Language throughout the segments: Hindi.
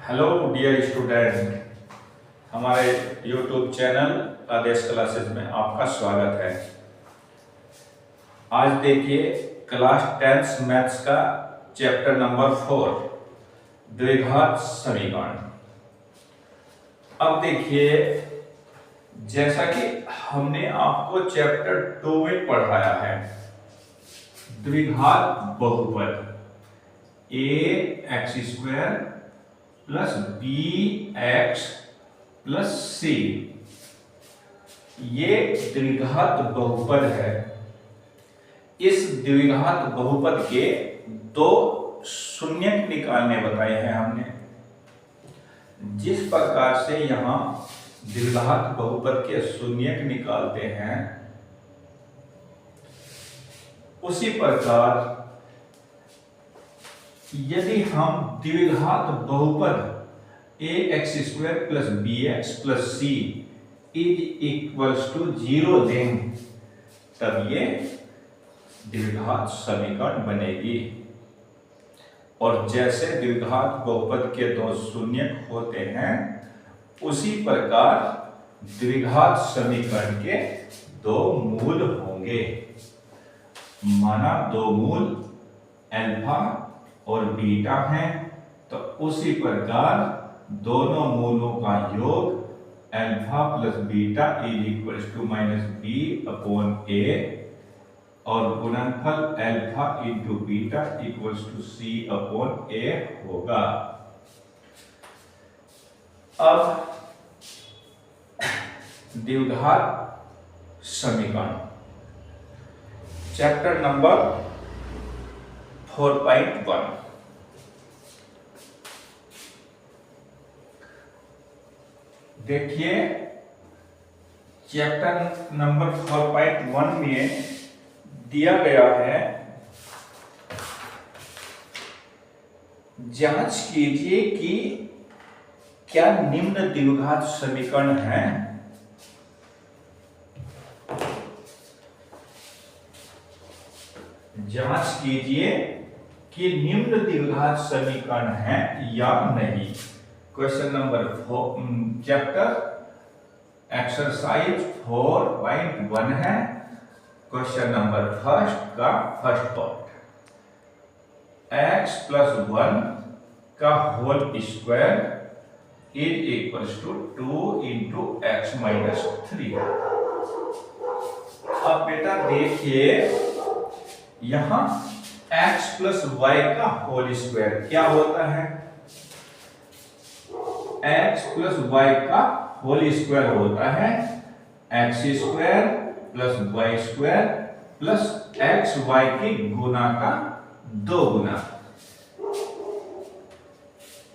हेलो डियर स्टूडेंट, हमारे यूट्यूब चैनल आदेश क्लासेस में आपका स्वागत है। आज देखिए क्लास 10th मैथ्स का चैप्टर नंबर 4 द्विघात समीकरण। अब देखिए, जैसा कि हमने आपको चैप्टर 2 में पढ़ाया है, द्विघात बहुपद ax² plus bx plus c, ये द्विघात बहुपद है। इस द्विघात बहुपद के दो शून्यक निकालने बताए हैं हमने। जिस प्रकार से यहां द्विघात बहुपद के शून्यक निकालते हैं, उसी प्रकार यदि हम द्विघात बहुपद ax² plus bx plus c is equals to 0 दें, तब ये द्विघात समीकरण बनेगी। और जैसे द्विघात बहुपद के दो शून्यक होते हैं, उसी प्रकार द्विघात समीकरण के दो मूल होंगे। माना दो मूल अल्फा और बीटा हैं, तो उसी प्रकार दोनों मूलों का योग alpha plus beta is equal to -b/a और गुणनफल alpha into beta equals to c/a होगा। अब द्विघात समीकरण चैप्टर नंबर 4.1। देखिए, चैप्टर नंबर 4.1 में दिया गया है, जांच कीजिए कि क्या निम्न द्विघात समीकरण है। जांच कीजिए कि निम्न द्विघात समीकरण है या नहीं। क्वेश्चन नंबर 4 चैप्टर एक्सरसाइज 4.1 है। क्वेश्चन नंबर फर्स्ट का फर्स्ट पार्ट, x प्लस 1 का whole square is equals to 2 into x minus 3। अब बेटा देखिए, यहां x प्लस वाई का होल स्क्वायर क्या होता है? x प्लस वाई का होल स्क्वायर होता है x² plus y² plus x Y की गुना का 2 गुना।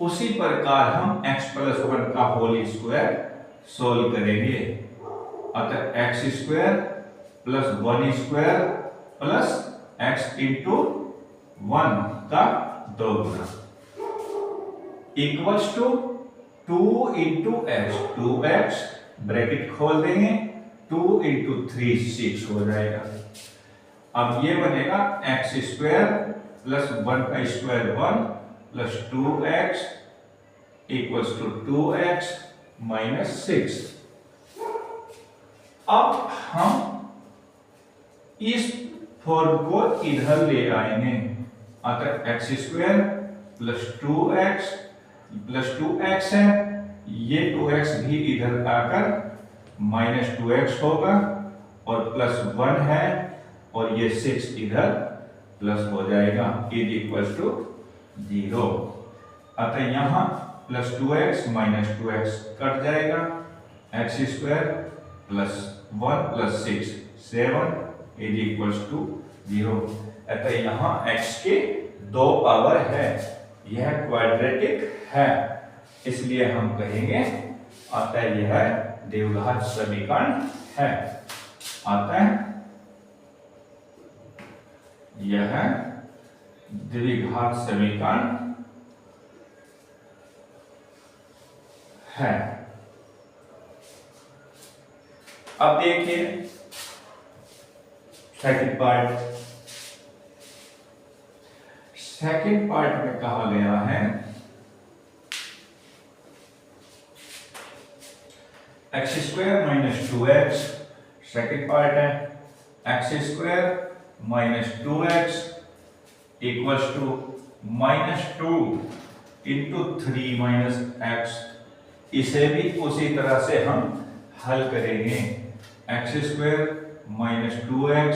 उसी प्रकार हम x प्लस 1 का होल स्क्वायर सोल्व करेंगे। अतः x² plus 1² plus x into 1 का 2 गुना equals to 2 into x, 2x bracket खोल देंगे, 2 इंटू 3 6 हो जाएगा। अब ये बनेगा x² प्लस 1 का square 1 plus 2x equals to 2x minus 6। अब हम इस फॉर्म को इधर ले आएंगे। अतः x² plus 2x plus 2x है, ये 2x भी इधर आकर माइनस 2x होगा और प्लस 1 है और ये 6 इधर प्लस हो जाएगा, इज इक्वल्स टू 0। अतः यहां plus 2x minus 2x cut जाएगा, x² plus 1 plus 6 7 is equals to 0। अतः यहां x के 2 पावर है, यह क्वाड्रेटिक है, इसलिए हम कहेंगे अतः यह द्विघात समीकरण है। अतः यह द्विघात समीकरण है। अब देखिए सेकंड पार्ट। सेकंड पार्ट में कहा गया है x square minus 2x, second part है x square minus 2x equals to -2 into 3 minus x. इसे भी उसी तरह से हम हल करेंगे। X square minus 2x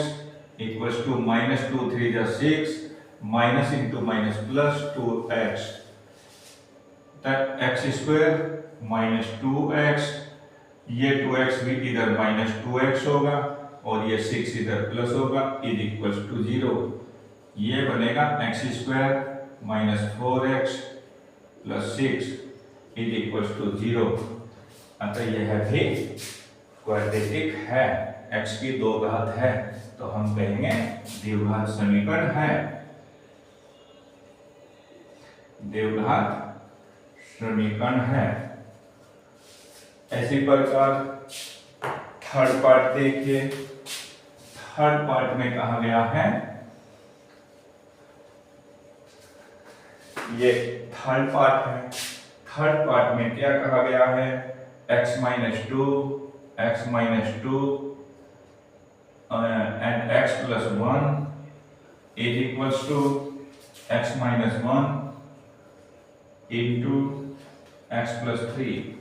equals to -2 3 जा 6 minus into minus plus 2x, तक एक्स स्क्वायर माइनस 2x, ये 2x भी इधर माइनस 2x होगा और ये 6 इधर प्लस होगा, इज इक्वल्स टू 0। ये बनेगा x square minus 4x plus 6 is equals to 0। अतः यह भी क्वाड्रेटिक है, x की 2 घात है, तो हम कहेंगे द्विघात समीकरण है, द्विघात समीकरण है। ऐसी प्रकार थर्ड पार्ट देखिए। थर्ड पार्ट में कहा गया है, ये थर्ड पार्ट है। थर्ड पार्ट में क्या कहा गया है, x minus 2 and x plus 1 is equals to x minus 1 into x plus 3।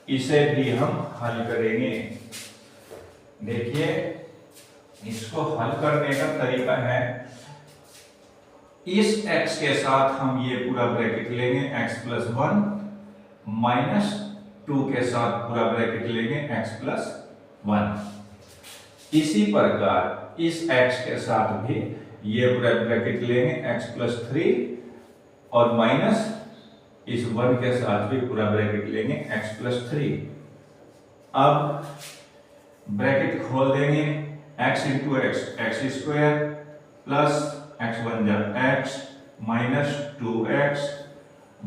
इसे भी हम हल करेंगे। देखिए, इसको हल करने का तरीका है, इस x के साथ हम ये पूरा ब्रैकेट लेंगे x प्लस 1 माइनस 2 के साथ पूरा ब्रैकेट लेंगे x प्लस 1। इसी प्रकार इस x के साथ भी ये पूरा ब्रैकेट लेंगे x प्लस 3 और माइनस इस 1 के साथ भी पूरा ब्रैकेट लेंगे x प्लस 3। अब ब्रैकेट खोल देंगे, x into x square plus x 1 जा x माइनस 2x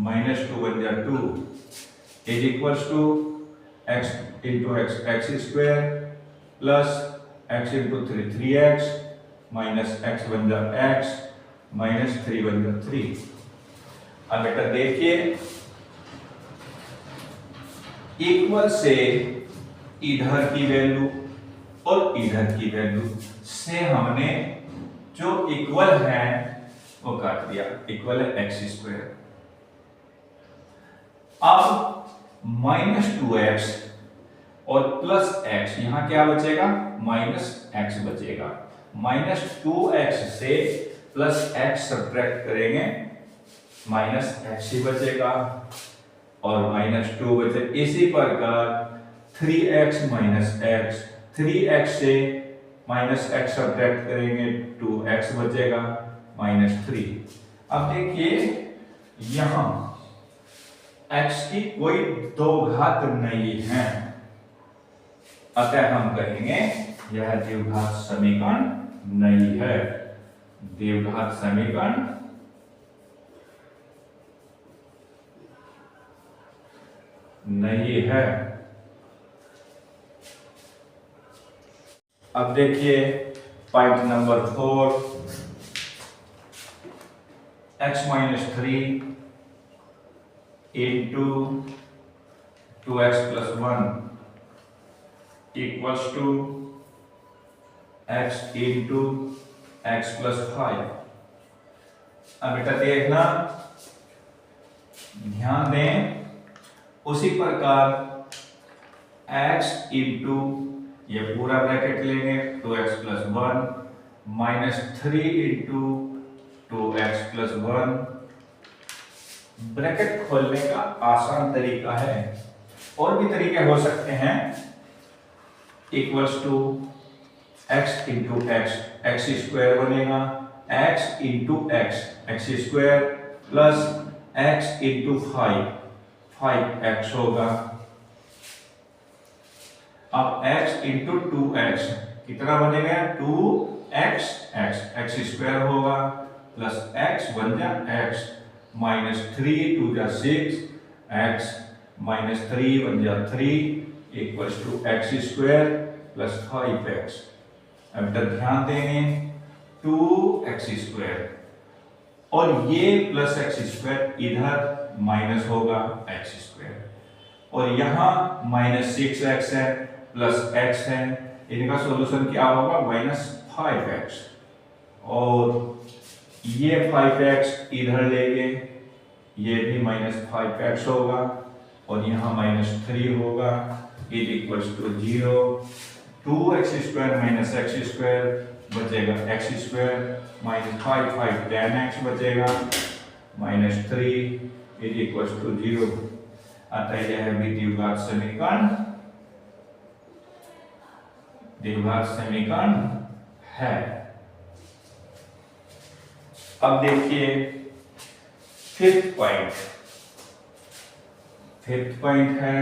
माइनस 2 1 जा 2 is equals to x into x square plus x into 3 3x minus x 1 जा x माइनस 3 1 जा 3। अब बेटा देखिए, इक्वल से इधर की वैल्यू और इधर की वैल्यू से हमने जो इक्वल है वो काट दिया, इक्वल है एक्स स्क्वायर। अब माइनस 2x और प्लस x, यहां क्या बचेगा, माइनस x बचेगा। माइनस 2x से प्लस x सब्ट्रैक्ट करेंगे, माइनस x ही बचेगा और माइनस 2 बचे। इसी प्रकार 3x माइनस x, 3x से माइनस x सब्ट्रैक्ट करेंगे 2x बचेगा माइनस 3। अब देखिए, यहां x की कोई 2 घात नहीं है, अतः हम कहेंगे यह द्विघात समीकरण नहीं है, द्विघात समीकरण नहीं है। अब देखिए point number 4, x minus 3 into 2x plus 1 equals to x into x plus 5। अब बेटा देखना, ध्यान दें, उसी प्रकार x इंटू ये पूरा ब्रैकेट लेंगे 2x plus 1 minus 3 into 2x plus 1। Bracket खोलने का आसान तरीका है, और भी तरीके हो सकते हैं। Equals to x into x square बनेगा, x into x square plus x into 5x होगा। अब x इंटू 2x कितना बनेगा, 2x एक्स स्क्वायर होगा प्लस x 1 जा x माइनस 3 2 जा 6 x माइनस 3 1 जा 3 equals to x square plus 5x। अब तक ध्यान देंगे, 2x स्क्वायर और ये प्लस x स्क्वायर इधर माइनस होगा x स्क्वायर, और यहाँ -6x है प्लस x है, इनका सॉल्यूशन क्या होगा -5x, और ये 5x इधर लेंगे, ये भी -5x होगा और यहाँ -3 होगा, is equals to 0। 2x² - x² बचेगा x² -5 10x बचेगा -3 इज इक्वल्स टू 0। अतः यह है द्विघात समीकरण, द्विघात समीकरण है। अब देखिए फिफ्थ पॉइंट है।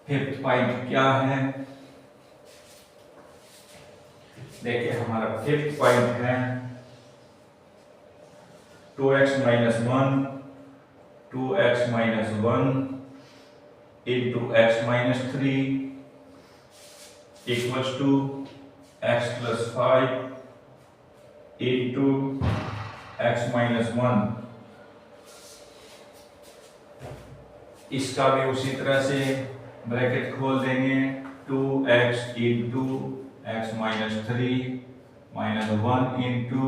फिफ्थ पॉइंट क्या है, देखिए हमारा फिफ्थ पॉइंट है 2x - 1 2x - 1 into x - 3 equals to x plus 5 into x - 1। इसका भी उसी तरह से ब्रैकेट खोल देंगे, 2x into x - 3 minus 1 into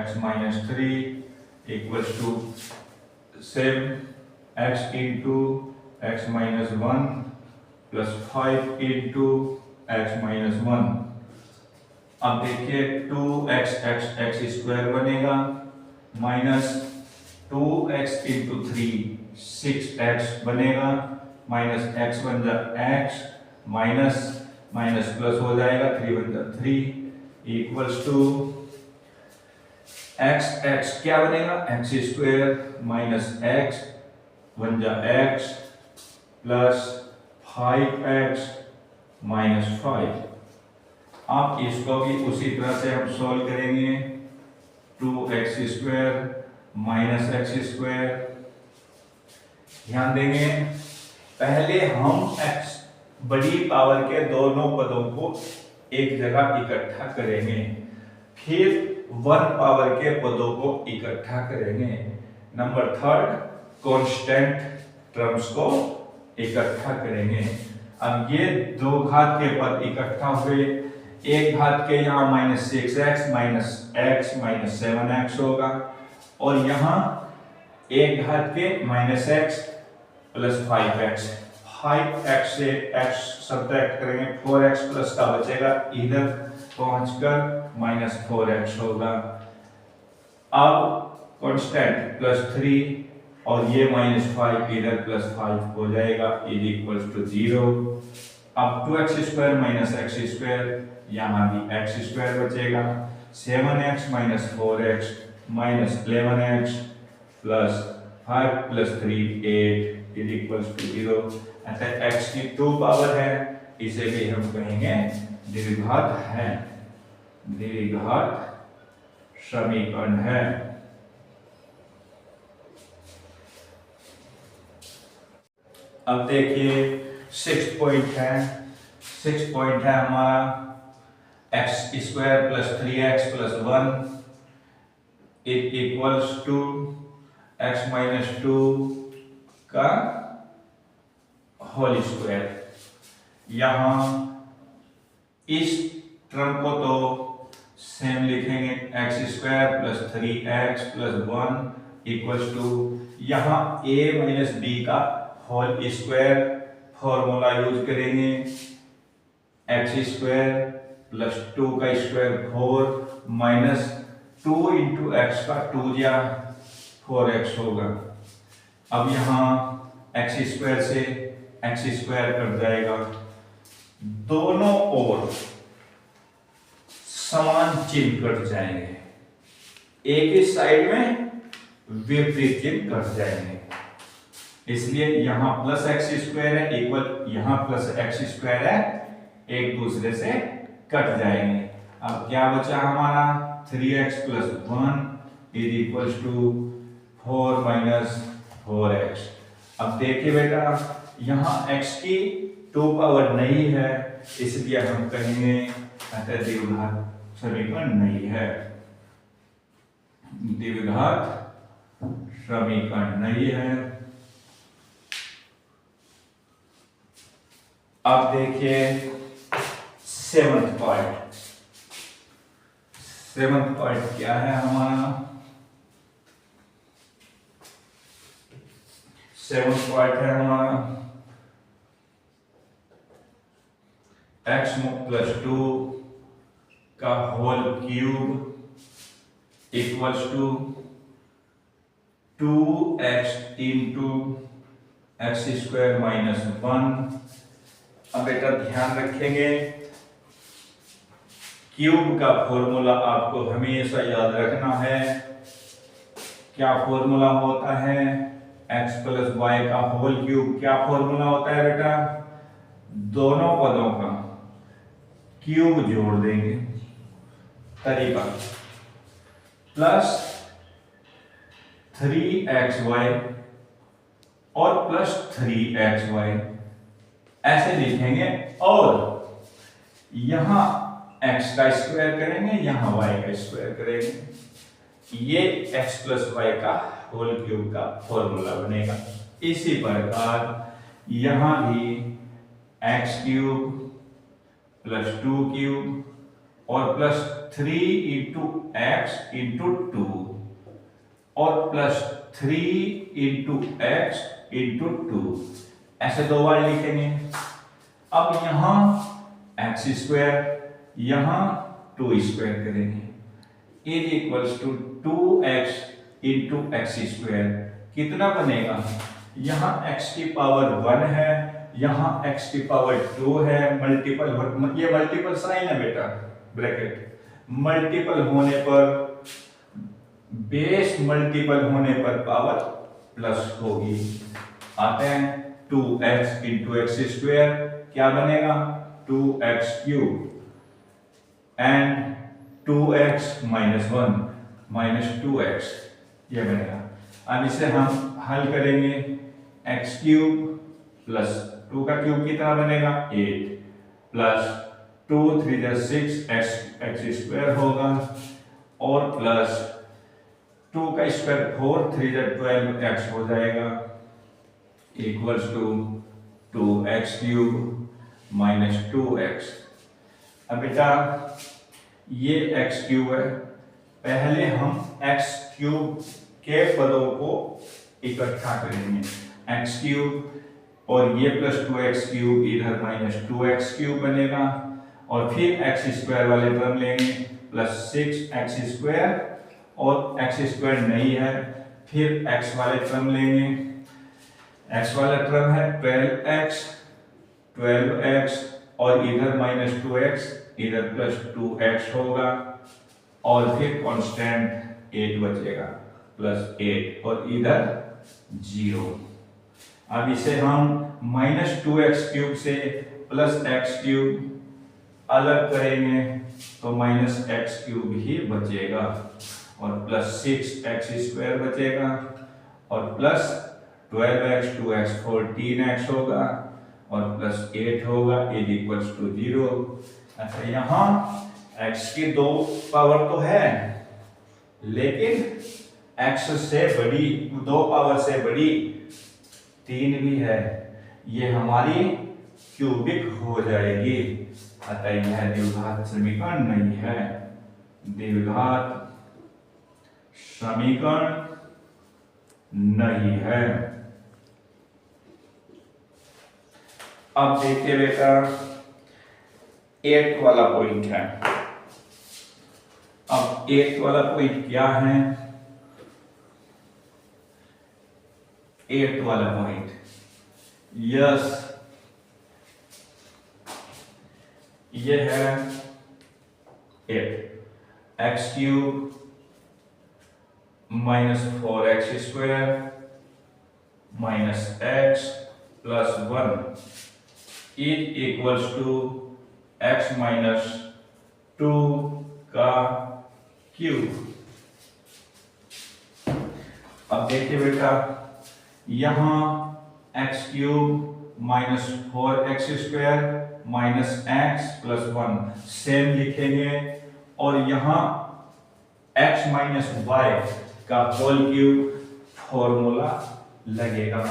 x - 3 equals to same x into x - 1 plus 5 into x - 1। अब देखिए 2x बनेगा माइनस 2x into 3 6x बनेगा माइनस x बन जा x माइनस माइनस प्लस हो जाएगा 3 बन जा 3 इक्वल्स टू x क्या बनेगा x² माइनस x बन जा x प्लस 5x माइनस 5। अब इसको भी उसी तरह से हम सॉल्व करेंगे, 2x² माइनस x²। ध्यान देंगे पहले हम x बड़ी पावर के दोनों पदों को एक जगह इकट्ठा करेंगे, फिर 1 पावर के पदों को इकट्ठा करेंगे। नंबर थर्ड कांस्टेंट टर्म्स को इकट्ठा करेंगे। अब ये दो घात के पद इकट्ठा हुए, एक घात के यहाँ -6x minus x minus 7x होगा, और यहाँ एक घात के -x प्लस 5x 5x से x सब्ट्रैक्ट करेंगे, 4x प्लस का बचेगा, इधर पहुंचकर -4x होगा। अब कांस्टेंट +3 और ये -5 इधर +5 हो जाएगा, इज इक्वल्स टू 0। अब 2x² माइनस x², यहाँ भी x² बचेगा, 7x minus 4x minus 11x plus 5 plus 3 8 is equals to 0। अतः x की 2 पावर है, इसे भी हम कहेंगे द्विघात है, द्विघात समीकरण है। अब देखिए 6 पॉइंट है हमारा x² plus 3x plus 1 equals to x minus 2 का होल स्क्वायर। यहां इस टर्म को तो सेम लिखेंगे, x² plus 3x plus 1 equals to, यहां a माइनस b का होल स्क्वायर फॉर्मूला यूज करेंगे, x² प्लस 2 का स्क्वायर 4 माइनस 2 इंटू एक्स का 2 या 4x होगा। अब यहाँ x² से x² कट जाएगा, दोनों ओर समान चिन्ह कट जाएंगे, एक ही साइड में विपरीत चिन्ह कट जाएंगे, इसलिए यहाँ प्लस x² है इक्वल यहाँ प्लस x² है, एक दूसरे से कट जाएंगे। अब क्या बचा हमारा 3x plus 1 is equals to 4 minus 4x। अब देखिए बेटा यहाँ x की 2 पावर नहीं है, इसलिए हम कहेंगे अतः द्विघात समीकरण नहीं है, द्विघात समीकरण नहीं है। अब देखिए सेवंथ पार्ट। सेवंथ पार्ट क्या है हमारा? सेवंथ पार्ट है हमारा x प्लस 2 का whole cube equals to 2x into x square minus 1। अब बेटा ध्यान रखेंगे, क्यूब का फॉर्मूला आपको हमेशा याद रखना है। क्या फॉर्मूला होता है? x प्लस वाई का होल क्यूब। क्या फॉर्मूला होता है बेटा? दोनों पदों का क्यूब जोड़ देंगे, तरीका प्लस 3xy और प्लस 3xy ऐसे लिखेंगे, और यहां x का स्क्वायर करेंगे, यहां y का स्क्वायर करेंगे। ये x प्लस वाई का होल क्यूब का फॉर्मूला बनेगा। इसी प्रकार यहां भी x क्यूब प्लस 2 क्यूब और प्लस 3 इंटू एक्स इंटू 2 और प्लस 3 इंटू एक्स इंटू 2 ऐसे दो बार लिखेंगे। अब यहां एक्स स्क्वायर, यहां 2 स्क्वायर करेंगे, is equals to 2x into x square. कितना बनेगा? यहां x की पावर 1 है, यहां x की पावर 2 है। मल्टीपल, ये मल्टीपल साइन है बेटा, ब्रैकेट। मल्टीपल होने पर, बेस मल्टीपल होने पर पावर प्लस होगी। आते हैं 2x इंटू एक्स स्क्वायर, क्या बनेगा? 2x cube and 2x minus 1 minus 2x, ये बनेगा। अब इसे हम हल करेंगे। x क्यूब प्लस 2 का क्यूब कितना बनेगा? 8 प्लस 2 3 6 एक्स स्क्वायर होगा, और प्लस 2 का स्क्वायर 4 3 12 एक्स हो जाएगा, equals to 2x cube minus 2x। अब बेटा ये x क्यूब है, पहले हम x क्यूब के पदों को इकट्ठा करेंगे। x क्यूब और ये प्लस 2x क्यूब इधर माइनस 2x क्यूब बनेगा, और फिर x स्क्वायर वाले टर्म लेंगे प्लस 6x स्क्वायर, और x स्क्वायर नहीं है, फिर x वाले टर्म लेंगे। x वाला टर्म है 12x और इधर माइनस 2x, इधर प्लस 2x होगा, और फिर कांस्टेंट 8 बचेगा, प्लस 8 और इधर 0। अब इसे हम माइनस 2x क्यूब से प्लस x क्यूब अलग करेंगे तो माइनस x क्यूब ही बचेगा, और प्लस 6x स्क्वायर बचेगा, और प्लस 12x 2x 14x होगा, और प्लस 8 होगा, इज इक्वल्स टू 0। अच्छा, यहाँ x की 2 पावर तो है, लेकिन x से बड़ी, 2 पावर से बड़ी 3 भी है, ये हमारी क्यूबिक हो जाएगी। अतः यह द्विघात समीकरण नहीं है, द्विघात समीकरण नहीं है। अब देखिए बेटा 8 वाला पॉइंट है। अब 8 वाला पॉइंट क्या है? 8 वाला पॉइंट, यस, ये है 8 x cube minus 4x square minus x plus 1 is equals to x minus 2 का क्यूब। अब देखिए बेटा, यहां x cube minus 4x square minus x plus 1 same लिखेंगे, और यहां x माइनस वाई का होल क्यूब फॉर्मूला लगेगा।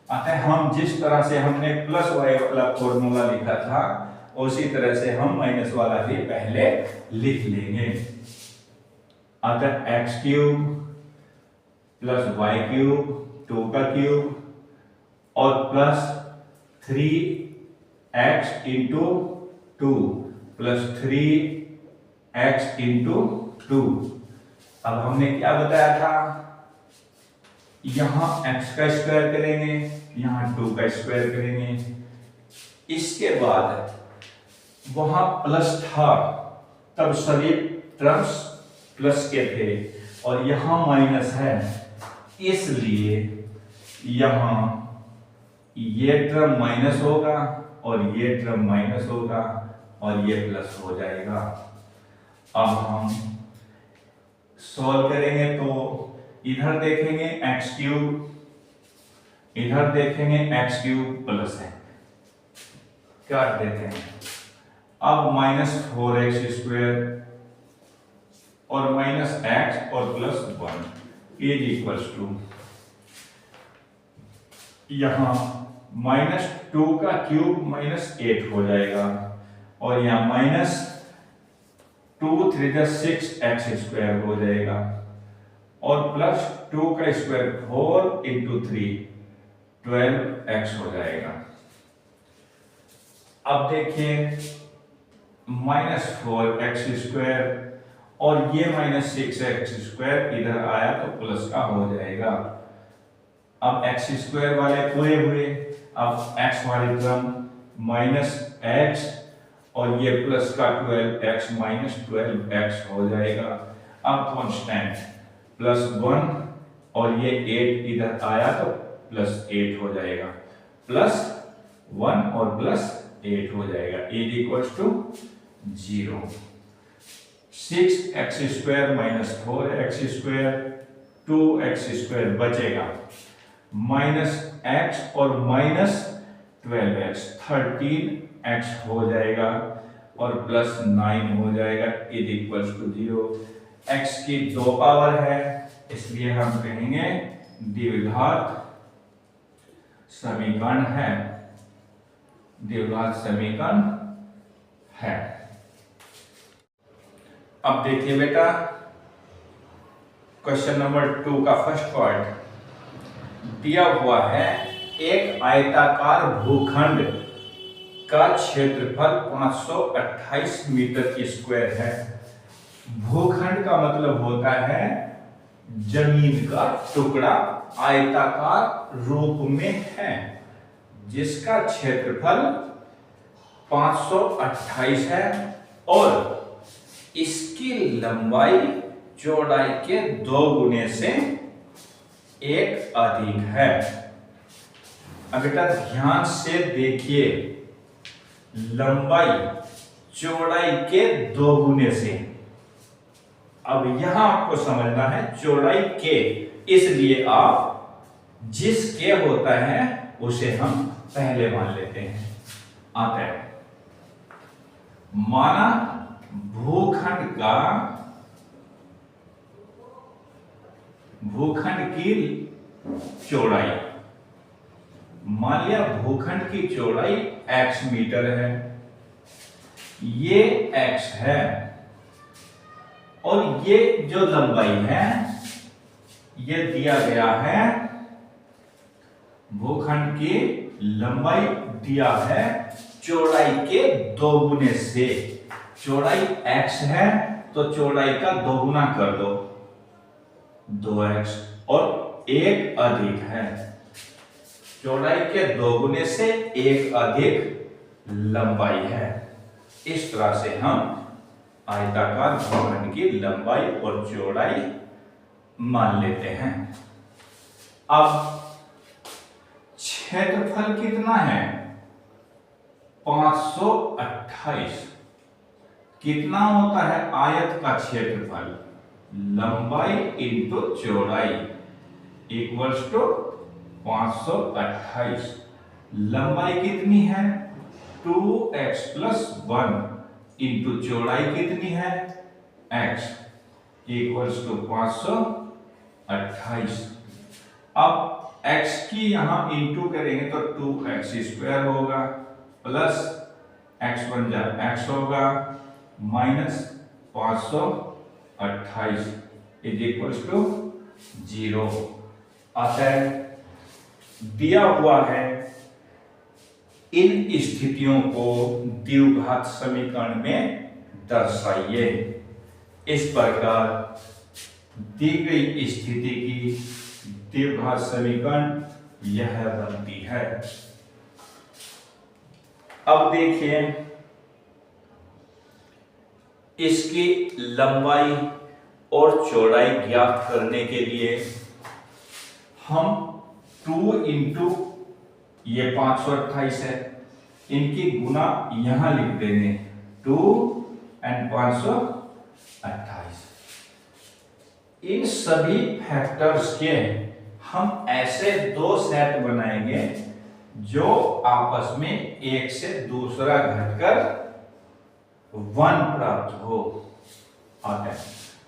अतः हम जिस तरह से हमने प्लस वाई वाला फॉर्मूला लिखा था उसी तरह से हम माइनस वाला भी पहले लिख लेंगे। अतः x cube plus y cube 2 का क्यूब और plus 3x into 2 plus 3x into 2। अब हमने क्या बताया था, यहां x का स्क्वायर करेंगे, यहां 2 का स्क्वायर करेंगे। इसके बाद वहां प्लस था तब सभी टर्म्स प्लस के थे और यहां माइनस है, इसलिए यहां ये टर्म माइनस होगा और ये टर्म माइनस होगा और ये प्लस हो जाएगा। अब हम सॉल्व करेंगे तो इधर देखेंगे एक्स क्यूब, इधर देखेंगे एक्स क्यूब प्लस है, काट देते हैं। अब -4x² और -x और +1 इज इक्वल्स टू, यहां -2 का क्यूब -8 हो जाएगा और यहां -2 3 6x² हो जाएगा और +2 का स्क्वायर 4 इंटू 3 12x हो जाएगा। अब देखिए -4x² और ये -6x² इधर आया तो प्लस का हो जाएगा। अब x² वाले पूरे हुए, अब x वाली टर्म -x और ये प्लस का 12x -12x हो जाएगा। अब कांस्टेंट +1 और ये 8 इधर आया तो +8 हो जाएगा, +1 और +8 हो जाएगा is equals to 0। 6x² -4x² 2x² बचेगा, -x और -12x 13x हो जाएगा और +9 हो जाएगा इज इक्वल्स टू 0। x की 2 पावर है इसलिए हम कहेंगे द्विघात समीकरण है, द्विघात समीकरण है। अब देखिए बेटा क्वेश्चन नंबर 2 का फर्स्ट पार्ट दिया हुआ है, एक आयताकार भूखंड का क्षेत्रफल 528 मीटर स्क्वायर है। भूखंड का मतलब होता है जमीन का टुकड़ा आयताकार रूप में है जिसका क्षेत्रफल 528 है और इसकी लंबाई चौड़ाई के 2 गुने से 1 अधिक है। अब बेटा ध्यान से देखिए, लंबाई चौड़ाई के 2 गुने से, अब यहां आपको समझना है चौड़ाई के, इसलिए आप जिस के होता है उसे हम पहले मान लेते हैं। आता है माना भूखंड की चौड़ाई, मान लिया भूखंड की चौड़ाई x मीटर है, ये x है और ये जो लंबाई है ये दिया गया है, भूखंड की लंबाई दिया है चौड़ाई के 2 गुने से। चौड़ाई x है तो चौड़ाई का 2 गुना कर दो 2x और 1 अधिक है, चौड़ाई के 2 गुने से 1 अधिक लंबाई है। इस तरह से हम आयताकार भूखंड की लंबाई और चौड़ाई मान लेते हैं। अब क्षेत्रफल कितना है 528, कितना होता है आयत का क्षेत्रफल, लंबाई इंटू चौड़ाई इक्वल्स टू 528। लंबाई कितनी है 2x + 1 इंटू चौड़ाई कितनी है x इक्वल्स टू 528। अब x की यहाँ इंटू करेंगे तो 2x² होगा प्लस x1 जा x होगा माइनस 528 इज इक्वल्स टू 0। अतः दिया हुआ है इन स्थितियों को द्विघात समीकरण में दर्शाइए। इस प्रकार दी गई स्थिति की द्विघात समीकरण यह बनती है। अब देखिए इसकी लंबाई और चौड़ाई ज्ञात करने के लिए हम 2 इंटू ये 528 है, इनकी गुना यहां लिख देंगे 2 एंड 528। इन सभी फैक्टर्स के हम ऐसे दो सेट बनाएंगे जो आपस में एक से दूसरा घटकर 1 प्राप्त हो। आता है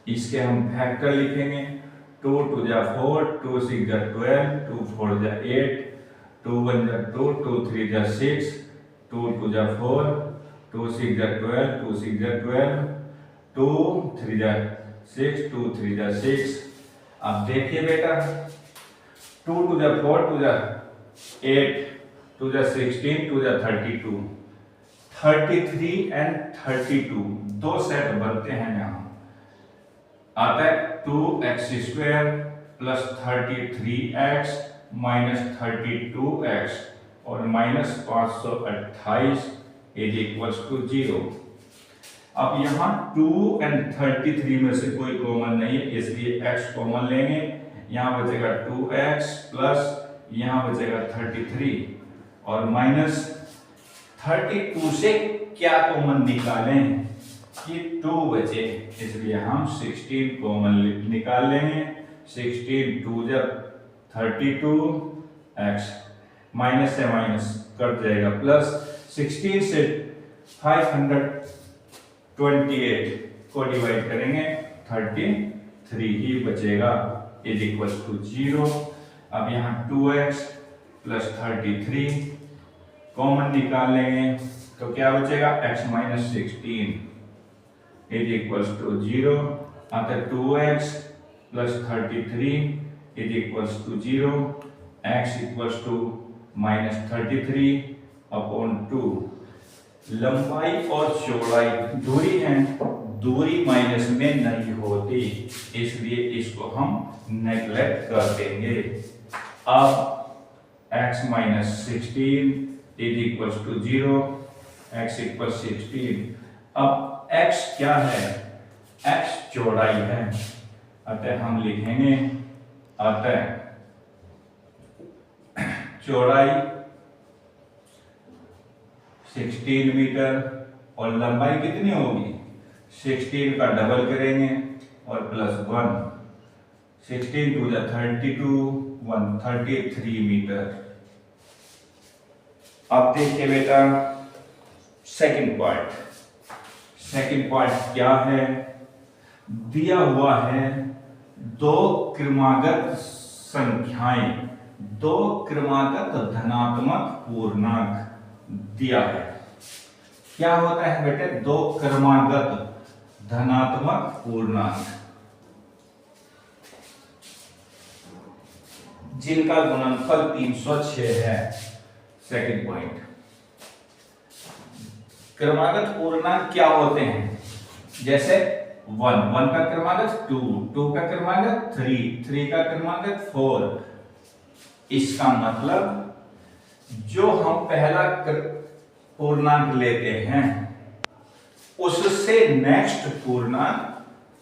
इसके हम फैक्टर लिखेंगे 2 2 जा 4, 2 6 जा 12, 2 4 जा 8, 2 1 जा 2, 2 3 जा 6, 2 2 जा 4, 2 6 जा 12, 2 6 जा 12, 2 3 जा 6, 2 3 जा 6। अब देखिए बेटा 2 2 जा 4, 2 जा 8, 2 जा 16, 2 जा 32, 33 एंड 32 दो सेट बनते हैं यहाँ। आता है 2x² plus 33x minus 32x और माइनस 528 इज इक्वल्स टू 0। अब यहाँ 2 एंड 33 में से कोई कॉमन नहीं है, इसलिए x कॉमन लेंगे। यहाँ बचेगा 2x प्लस यहाँ बचेगा 33 और माइनस 32 से क्या कॉमन निकालें कि 2 बचे, इसलिए हम 16 कॉमन निकाल लेंगे। 16 2 जा 32 x माइनस से माइनस कट जाएगा प्लस 16 से 528 को डिवाइड करेंगे 33 ही बचेगा इज इक्वल टू 0। अब यहाँ 2x प्लस 33 कॉमन निकाल लेंगे तो क्या बचेगा x minus 16 is equals to 0। अतः 2x plus 33 is equals to 0, x equals to minus 33 upon 2। लंबाई और चौड़ाई दूरी है, दूरी माइनस में नहीं होती, इसलिए इसको हम नेग्लेक्ट कर देंगे। अब x minus 16 is equals to 0, x equal 16। अब x क्या है? x चौड़ाई है, अतः हम लिखेंगे अतः चौड़ाई 16 मीटर और लंबाई कितनी होगी? 16 का डबल करेंगे और प्लस 1, 16 2 जा 32, 133 मीटर। अब देखिए बेटा सेकंड पार्ट। सेकंड पार्ट क्या है? दिया हुआ है दो क्रमागत संख्याएं, दो क्रमागत धनात्मक पूर्णांक दिया है। क्या होता है बेटे? दो क्रमागत धनात्मक पूर्णांक जिनका गुणनफल 306 है। सेकंड पॉइंट, क्रमागत पूर्णांक क्या होते हैं? जैसे 1 का क्रमागत 2 का क्रमागत 3 का क्रमागत 4। इसका मतलब जो हम पहला पूर्णांक लेते हैं उससे नेक्स्ट पूर्णांक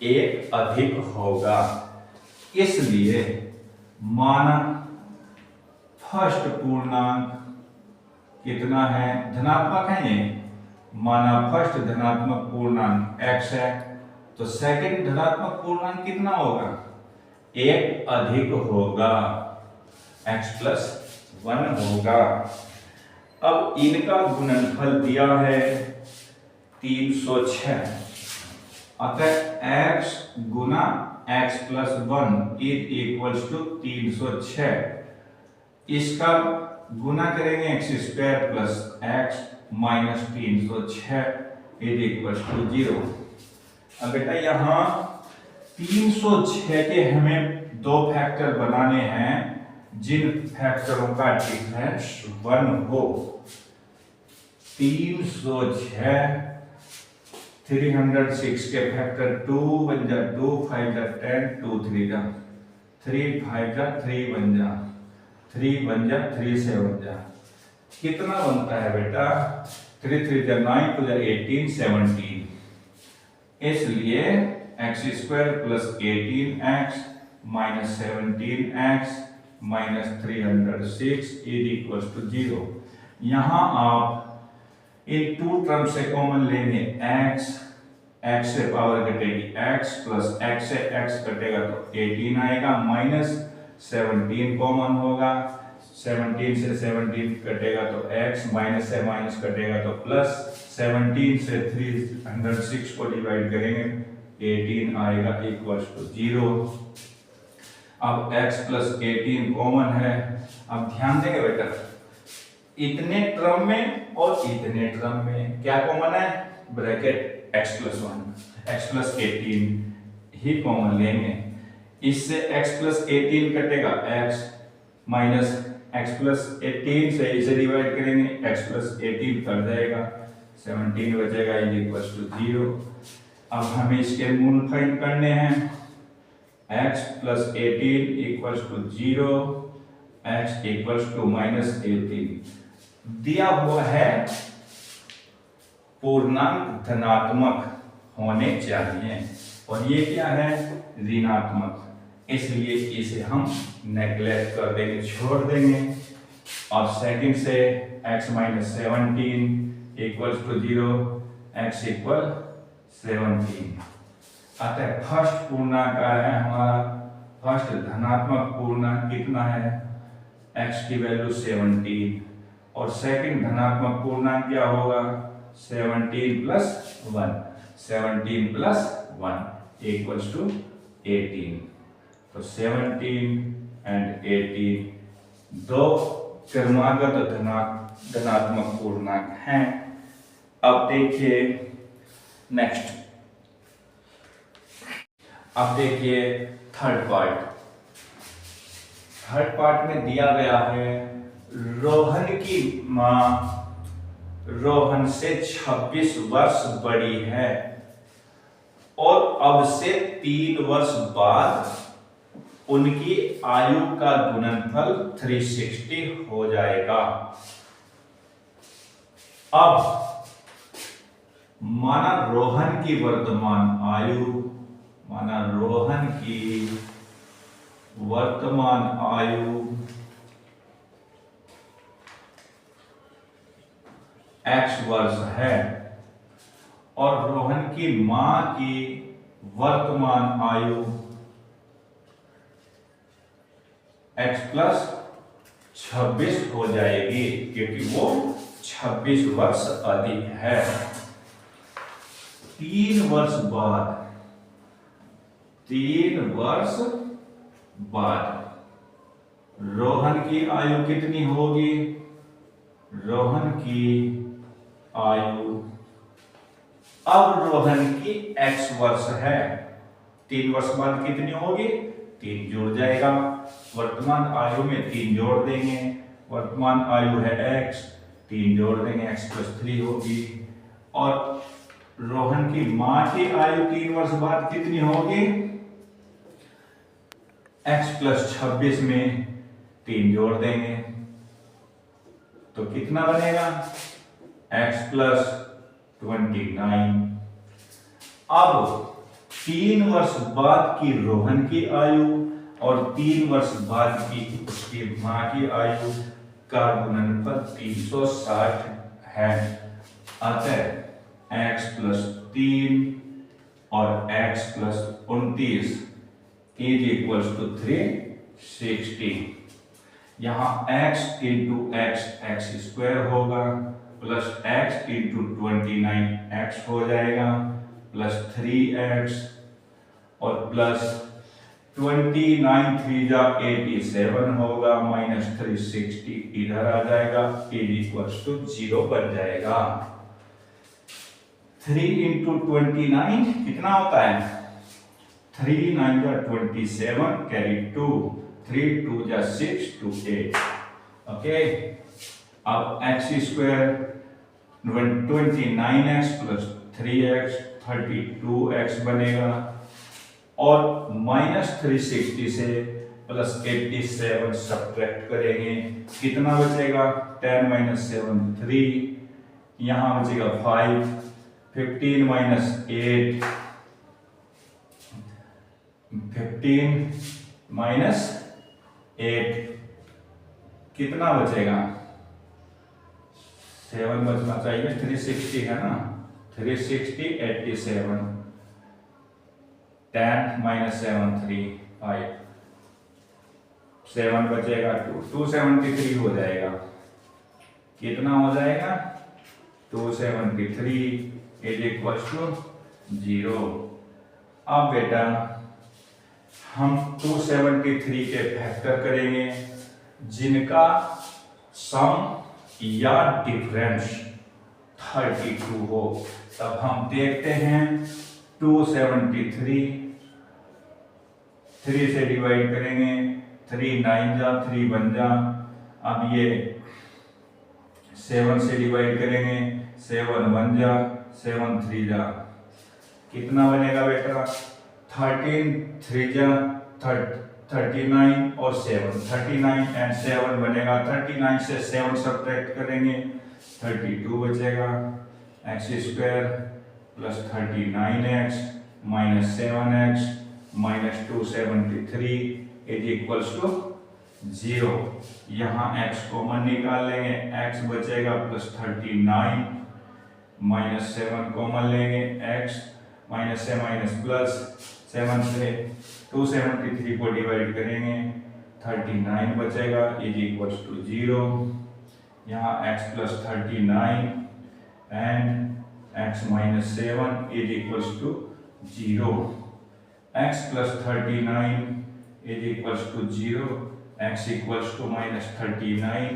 एक अधिक होगा। इसलिए माना फर्स्ट पूर्णांक कितना है? धनात्मक है ये। माना फर्स्ट धनात्मक पूर्णांक x है तो सेकंड धनात्मक पूर्णांक कितना होगा? 1 अधिक होगा, x प्लस 1 होगा। अब इनका गुणनफल दिया है 306, अतः x गुना x plus 1 is equals to 306। इसका गुना करेंगे x square plus x minus 306 is equal to 0। अब बेटा यहाँ 306 के हमें दो फैक्टर बनाने हैं जिन फैक्टरों का डिफरेंस 1 हो। 306 306 के फैक्टर 2 बन जा 2 5 जा 10 2 3 जा 3 5 जा 3 बन जा 3 बन जा 3 से बन जा कितना बनता है बेटा 3 3 जा 9 2 जा 18 17। इसलिए x square plus 18x minus 17x minus 306 is equal to 0। यहाँ आप इन टू टर्म से कॉमन लेंगे x से पावर कटेगी x प्लस x से x कटेगा तो 18 आएगा माइनस 17 कॉमन होगा 17 से 17 कटेगा तो x माइनस से माइनस कटेगा तो प्लस 17 से 306 को डिवाइड करेंगे 18 आएगा इक्वल टू 0। अब x प्लस 18 कॉमन है। अब ध्यान देंगे बेटा इतने टर्म में और इतने टर्म में क्या कॉमन है bracket x plus 1 x plus 18 ही कॉमन लेंगे। इससे x प्लस 18 कटेगा x माइनस x प्लस 18 से इसे डिवाइड करेंगे x प्लस 18 कट जाएगा 17 बचेगा इज इक्वल टू 0। अब हमें इसके मूल फाइंड करने हैं x plus 18 equal to 0 x equal to minus 18 दिया हुआ है पूर्णांक धनात्मक होने चाहिए और ये क्या है ऋणात्मक इसलिए इसे हम नेग्लेक्ट कर देंगे छोड़ देंगे। और सेकंड से x minus 17 equal to 0 x equal 17। अतः फर्स्ट पूर्णांक है हमारा फर्स्ट धनात्मक पूर्णांक कितना है x की वैल्यू 17 और सेकंड धनात्मक पूर्णांक क्या होगा 17 प्लस 1 17 प्लस 1 इक्वल्स टू 18। तो 17 एंड 18 दो क्रमागत धनात्मक पूर्णांक हैं। अब देखिए नेक्स्ट अब देखिए थर्ड पार्ट में दिया गया है रोहन की मां रोहन से 26 वर्ष बड़ी है और अब से 3 वर्ष बाद उनकी आयु का गुणनफल 360 हो जाएगा। अब माना रोहन की वर्तमान आयु x वर्ष है और रोहन की मां की वर्तमान आयु x प्लस 26 हो जाएगी क्योंकि वो 26 वर्ष अधिक है। 3 वर्ष बाद रोहन की आयु कितनी होगी रोहन की आयु अब रोहन की x वर्ष है 3 वर्ष बाद कितनी होगी 3 जुड़ जाएगा वर्तमान आयु में 3 जोड़ देंगे वर्तमान आयु है x 3 जोड़ देंगे x प्लस 3 होगी और रोहन की मां की आयु 3 वर्ष बाद कितनी होगी x प्लस 26 में 3 जोड़ देंगे तो कितना बनेगा x प्लस 29। अब 3 वर्ष बाद की रोहन की आयु और 3 वर्ष बाद की उसकी मां की आयु का गुणनफल 360 है। अतः x प्लस 3 और x plus 29 is equal to 360। यहाँ x इंटू x स्क्वायर होगा प्लस x इंटू 29 x हो जाएगा प्लस 3x और प्लस 29 3 जा 87 होगा, माइनस 360 इधर आ जाएगा, इज इक्वल्स टू 0 बन जाएगा। 3 इंटू 29 कितना होता है? 3 9 जा 27, कैरी 2, 3 2 जा 6 2 8। ओके, अब x square 29x plus 3x 32x बनेगा, और माइनस 360 से प्लस 87 सब्ट्रैक्ट करेंगे, कितना बचेगा? 10 माइनस 7 3, यहाँ बचेगा 5, 15 माइनस 8, 15 माइनस 8 कितना बचेगा? 7 बचना चाहिए, 360 है ना, 360 87, 10 माइनस 7 3 5, 7 बचेगा 2, 273 हो जाएगा। कितना हो जाएगा? 273 इज इक्वल टू 0। अब बेटा हम 273 के फैक्टर करेंगे जिनका सम या डिफरेंस 32 हो, तब हम देखते हैं 273 3 से डिवाइड करेंगे, 3 9 जा 3 बन जा, अब ये 7 से डिवाइड करेंगे, 7 1 जा 7 3 जा, कितना बनेगा बेटा? 13 3 जा 39 और 7, 39 एंड 7 बनेगा, 39 से 7 सब्ट्रैक्ट करेंगे, 32 बचेगा। X square plus 39x minus 7x minus 273 is equals to 0। यहाँ x कॉमन निकाल लेंगे, x बचेगा प्लस 39 माइनस 7 कॉमन लेंगे, x माइनस से माइनस प्लस 7 से 273 को डिवाइड करेंगे, 39 बचेगा इज इक्वल्स टू 0। यहाँ x plus 39 and x minus 7 is equals to 0। x plus 39 is equals to 0, x equals to minus 39।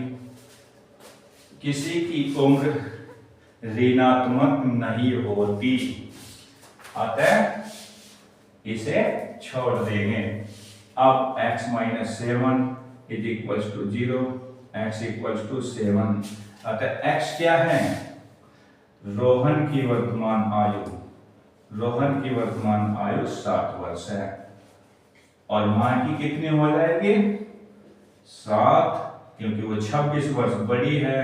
किसी की उम्र ऋणात्मक नहीं होती, अतः इसे छोड़ देंगे। अब x minus 7 is equals to 0, x equals to 7, अतः x क्या है? रोहन की वर्तमान आयु, रोहन की वर्तमान आयु 7 वर्ष है, और मां की कितनी हो जाएगी? 7, क्योंकि वो 26 वर्ष बड़ी है,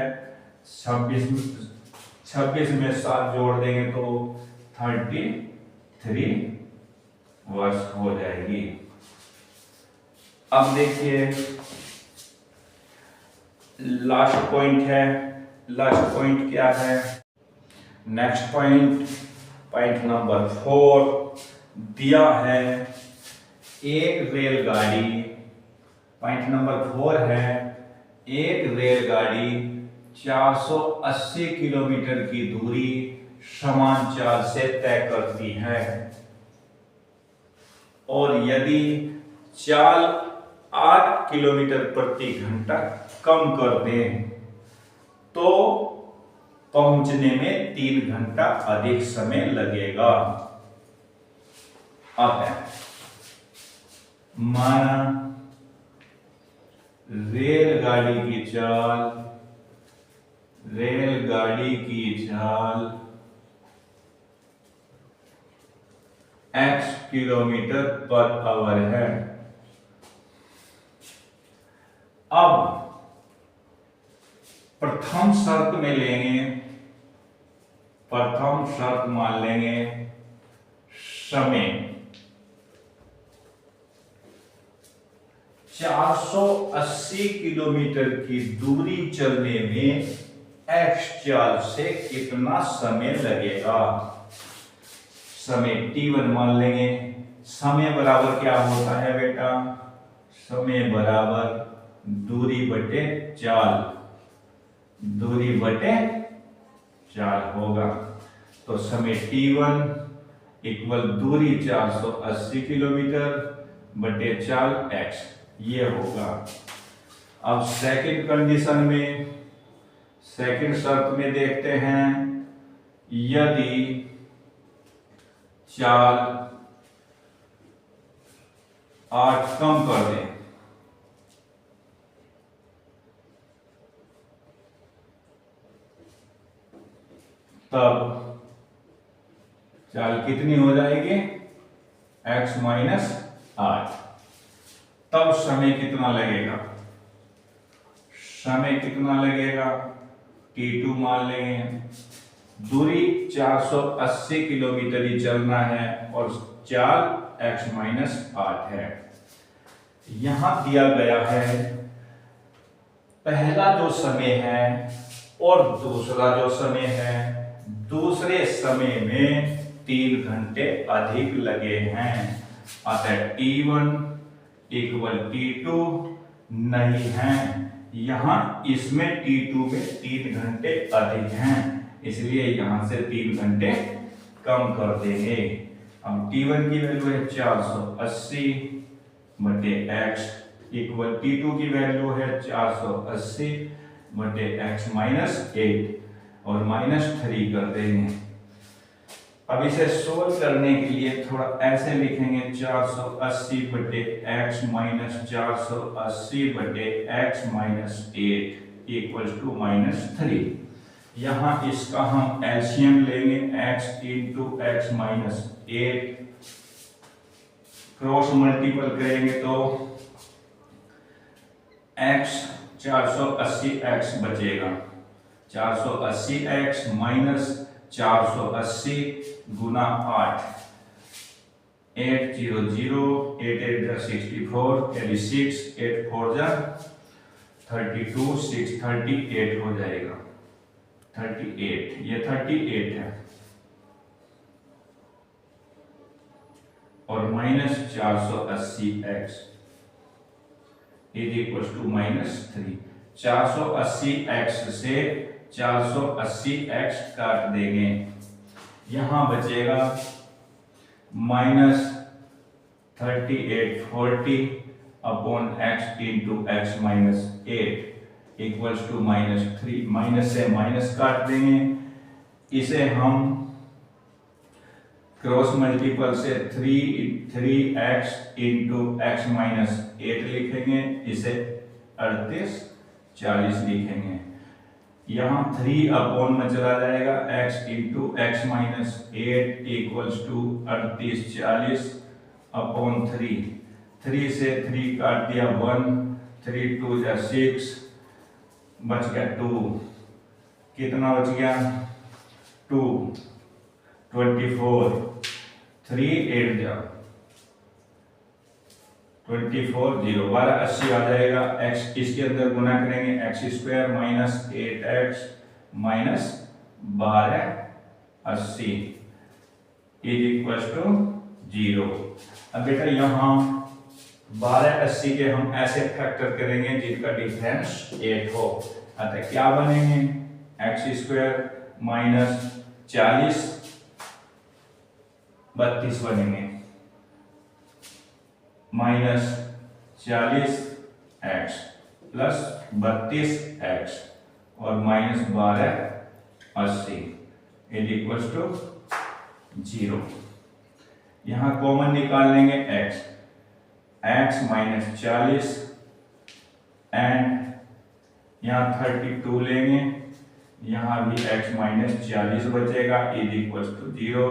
26 में 7 जोड़ देंगे तो 33 वर्ष हो जाएगी। अब देखिए लास्ट पॉइंट है, लास्ट पॉइंट क्या है? नेक्स्ट पॉइंट, पॉइंट नंबर 4 दिया है एक रेलगाड़ी, पॉइंट नंबर 4 है एक रेलगाड़ी 480 किलोमीटर की दूरी समान चाल से तय करती है, और यदि चाल 8 किलोमीटर प्रति घंटा कम कर दें तो पहुंचने में 3 घंटा अधिक समय लगेगा। अब है माना रेलगाड़ी की चाल x किलोमीटर पर आवर है। अब प्रथम शर्त में लेंगे, प्रथम शर्त मान लेंगे समय 480 किलोमीटर की दूरी चलने में x चाल से कितना समय लगेगा? समय t1 मान लेंगे। समय बराबर क्या होता है बेटा? समय बराबर दूरी बटे चाल, दूरी बटे चाल होगा। तो समय t1 इक्वल दूरी 480 किलोमीटर बटे चाल x, ये होगा। अब सेकंड कंडीशन में, सेकंड शर्त में देखते हैं, यदि चाल 8 कम कर दें तब चाल कितनी हो जाएगी, x माइनस 8। तब समय कितना लगेगा, समय कितना लगेगा, t2 मान लेंगे। दूरी 480 किलोमीटर ही चलना है और चाल x माइनस 8 है। यहां दिया गया है पहला जो समय है और दूसरा जो समय है, दूसरे समय में 3 घंटे अधिक लगे हैं, अतः t1 इक्वल t2 नहीं है। यहां इसमें t2 में 3 घंटे अधिक हैं, इसलिए यहां से 3 घंटे कम कर देंगे। अब t1 की वैल्यू है 480 बटे x इक्वल t2 की वैल्यू है 480 बटे x माइनस 8 और माइनस 3 कर देंगे। अब इसे सोल्व करने के लिए थोड़ा ऐसे लिखेंगे, 480 बटे x माइनस 480 बटे x minus 8 equal to minus 3। यहाँ इसका हम एलसीएम लेंगे, x into x minus 8, cross multiple करेंगे तो x 480x बचेगा, 480x माइनस 480 गुना 8, 8 0 0, 8 8 64, कैरी 6, 8 4 32, 6 38 हो जाएगा, 38, ये 38 है और minus 480x is equal to minus 3। 480x से 480x काट देंगे, यहां बचेगा minus 3840 upon x into x minus 8 equals to minus 3। Minus से माइनस काट देंगे, इसे हम क्रॉस मल्टीपल से 3x इंटू एक्स माइनस 8 लिखेंगे, इसे 38 40 लिखेंगे। यहाँ 3 अपॉन में चला जाएगा, x into x minus 8 equals to 38 40 upon 3, 3 से 3 काट दिया 1, 3 2 जा 6, बच गया 2, कितना बच गया 2, 24, 3 8 जा 24 0, 1280 आ जाएगा। x इसके अंदर गुना करेंगे, x square minus 8x minus 1280 is equal to 0। अब बेटा यहाँ 1280 के हम ऐसे फैक्टर करेंगे जिनका डिफरेंस 8 हो, अतः क्या बनेंगे, एक्स स्क्वायर माइनस 40 32 बनेंगे, माइनस 40x प्लस 32x और माइनस 1280 इज इक्वल टू 0। यहां कॉमन निकाल लेंगे x माइनस 40 एंड यहां 32 लेंगे, यहां भी x माइनस 40 बचेगा इज इक्वल टू 0।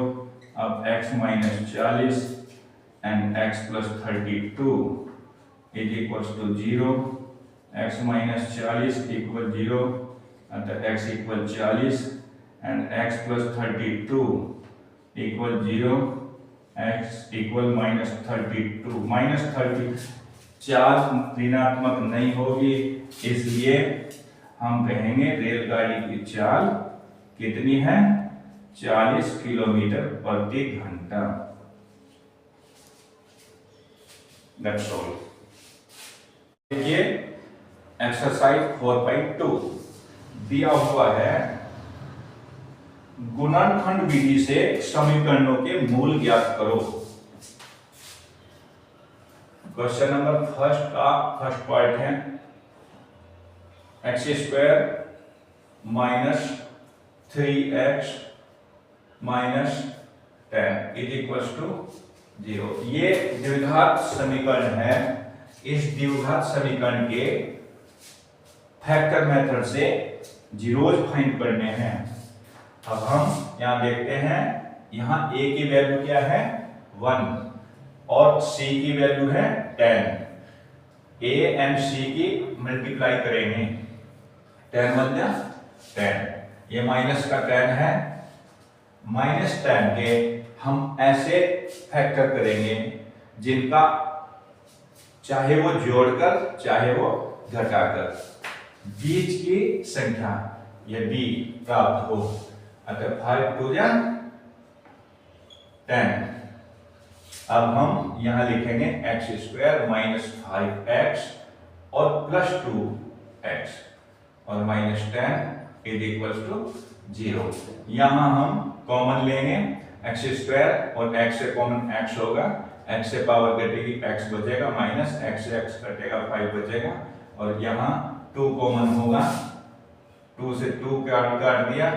अब x minus 40 and x plus 32 is equals to 0, x minus 40 equal 0, अतः x equal 40 and x plus 32 equal 0, x equal minus 32, minus 30 चाल ऋणात्मक नहीं होगी, इसलिए हम कहेंगे रेलगाड़ी की चाल कितनी है, 40 किलोमीटर प्रति घंटा। That's all. देखिए एक्सरसाइज 4.2 दिया हुआ है, गुणनखंड विधि से समीकरणों के मूल ज्ञात करो। क्वेश्चन नंबर फर्स्ट का फर्स्ट पार्ट है x square minus 3x minus 10 is equal to 0। ये द्विघात समीकरण है। इस द्विघात समीकरण के फैक्टर मेथड से जीरोज फाइंड करने हैं। अब हम यहां देखते हैं, यहां a की वैल्यू क्या है 1 और c की वैल्यू है 10। a एंड c की मल्टीप्लाई करेंगे, 10 बन 10, ये माइनस का 10 है। माइनस 10 के हम ऐसे फैक्टर करेंगे जिनका चाहे वो जोड़कर चाहे वो घटाकर बीच की संख्या यदि प्राप्त हो। अतः 5 2 जा 10। अब हम यहां लिखेंगे एक्स स्क्वायर माइनस 5x और प्लस 2x और माइनस 10 इज इक्वल टू 0। यहां हम कॉमन लेंगे एक्स स्क्वायर और x से कॉमन x होगा, x से पावर कटेगी x बचेगा, माइनस x से x कटेगा 5 बचेगा और यहाँ 2 कॉमन होगा, 2 से 2 काट दिया,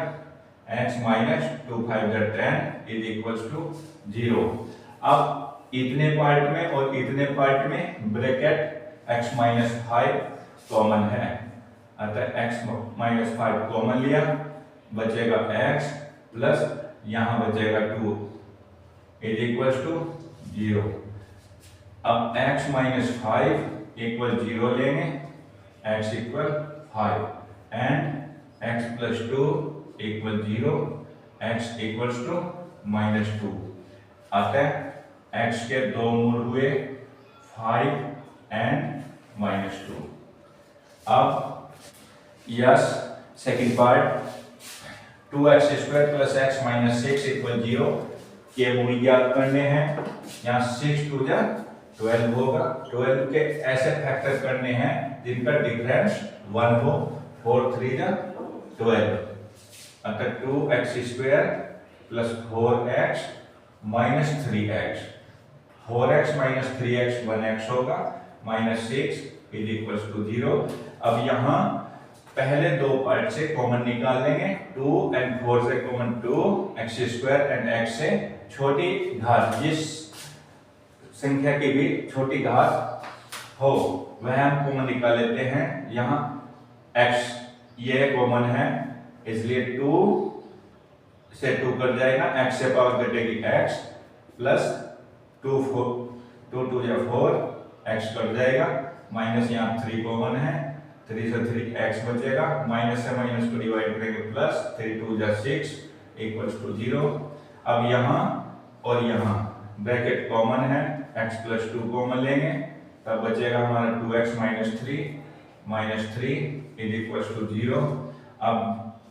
x minus 2 5 10 is equal to 0। अब इतने पार्ट में और इतने पार्ट में ब्रैकेट x माइनस 5 कॉमन है, अतः x माइनस 5 कॉमन लिया, बचेगा x प्लस यहां बचेगा 2 इज इक्वल टू 0। अब x माइनस 5 इक्वल 0 लेंगे, x equal 5 and x plus 2 equal 0, x equal to minus 2। अतः x के दो मूल हुए 5 एंड माइनस 2। अब yes second part 2x square plus x minus 6 equal 0 के मूल ज्ञात करने हैं। यहाँ 6 2 जा 12 होगा, 12 के ऐसे फैक्टर करने हैं जिनका डिफरेंस 1 हो, 4 3 जा 12। अतः 2x square plus 4x minus 3x, 4x minus 3x 1x होगा, माइनस 6 इज इक्वल टू 0। अब यहाँ पहले दो पार्ट से कॉमन निकाल लेंगे, 2 एंड 4 से common 2, x square and x से छोटी घात, जिस संख्या की भी छोटी घात हो वह हम कॉमन निकाल लेते हैं। यहाँ x ये कॉमन है इसलिए 2 से 2 कट जाएगा, x से पावर कटेगी x प्लस 2 2 2 या 4 x कट जाएगा, माइनस यहाँ 3 कॉमन है, 3 से 3 x बचेगा, माइनस से माइनस को डिवाइड करेंगे प्लस 3 2 जा 6 इक्वल्स टू 0। अब यहाँ और यहाँ ब्रैकेट कॉमन है, x प्लस 2 कॉमन लेंगे तब बचेगा हमारा 2x minus 3 is equals to 0। अब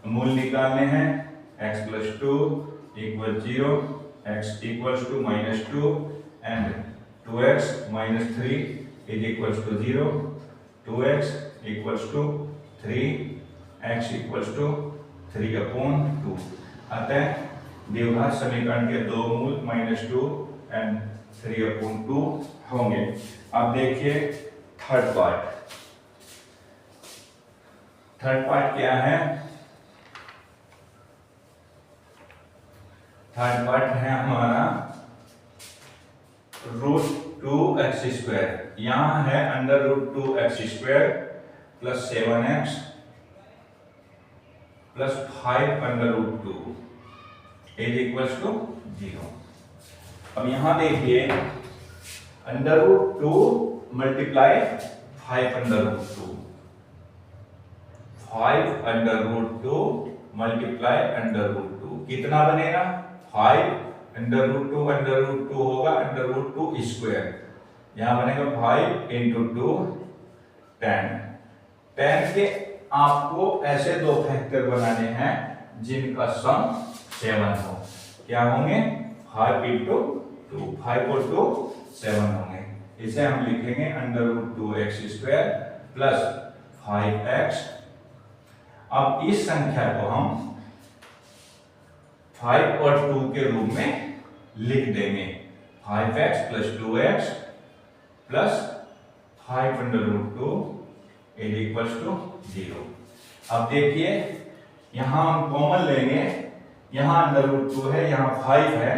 मूल निकालने हैं, x plus 2 equal 0, x equals to minus 2 and 2x minus 3 is equals to 0, 2x equals to 3, x equals to 3/2। अतः द्विघात समीकरण के दो मूल माइनस 2 एंड 3/2 होंगे। अब देखिए थर्ड पार्ट क्या है? थर्ड पार्ट है हमारा √2x²। यहां है under √2x² plus 7x plus 5 under √2 is equals to 0। अब यहां देखिए under √2 multiply 5 under √2, 5 under √2 multiply under √2 कितना बनेगा? 5 अंडर √2 होगा अंडर √2 स्क्वायर, यहां बनेगा 5 इंटू 2 10। 10 के आपको ऐसे दो फैक्टर बनाने हैं जिनका सम 7 हो। क्या होंगे? 5 इंटू 2, 5 और 2 7 होंगे। इसे हम लिखेंगे अंडर √2x² प्लस 5x। अब इस संख्या को हम 5 और 2 के रूप में लिख देंगे, 5x plus 2x plus 5 under root 2 is equals to 0। अब देखिए यहां हम कॉमन लेंगे, यहां अंडर रूट 2 है, यहां 5 है,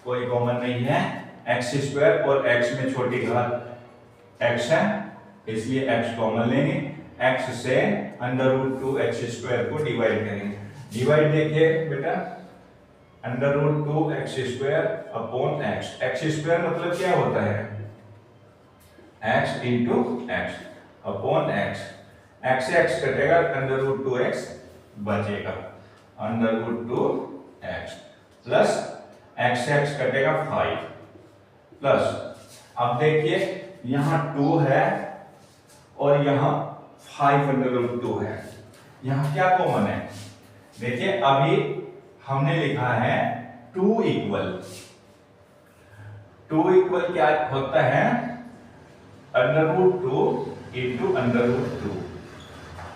कोई कॉमन नहीं है, एक्स स्क्वायर और एक्स में छोटी घात एक्स है इसलिए एक्स कॉमन लेंगे, एक्स से अंडर रूट 2 एक्स स्क्वायर को डिवाइड करेंगे। डिवाइड देखिए बेटा, under root 2 x square upon x, x square मतलब क्या होता है x into x upon x, x से एक्स कटेगा, अंडर रूट 2 एक्स बचेगा, under root 2 x plus x से एक्स कटेगा 5 प्लस, अब देखिए यहां 2 है और यहां 5 अंडर रूट 2 है, यहां क्या कॉमन है, देखिए अभी हमने लिखा है 2 इक्वल क्या होता है under root 2 into under root 2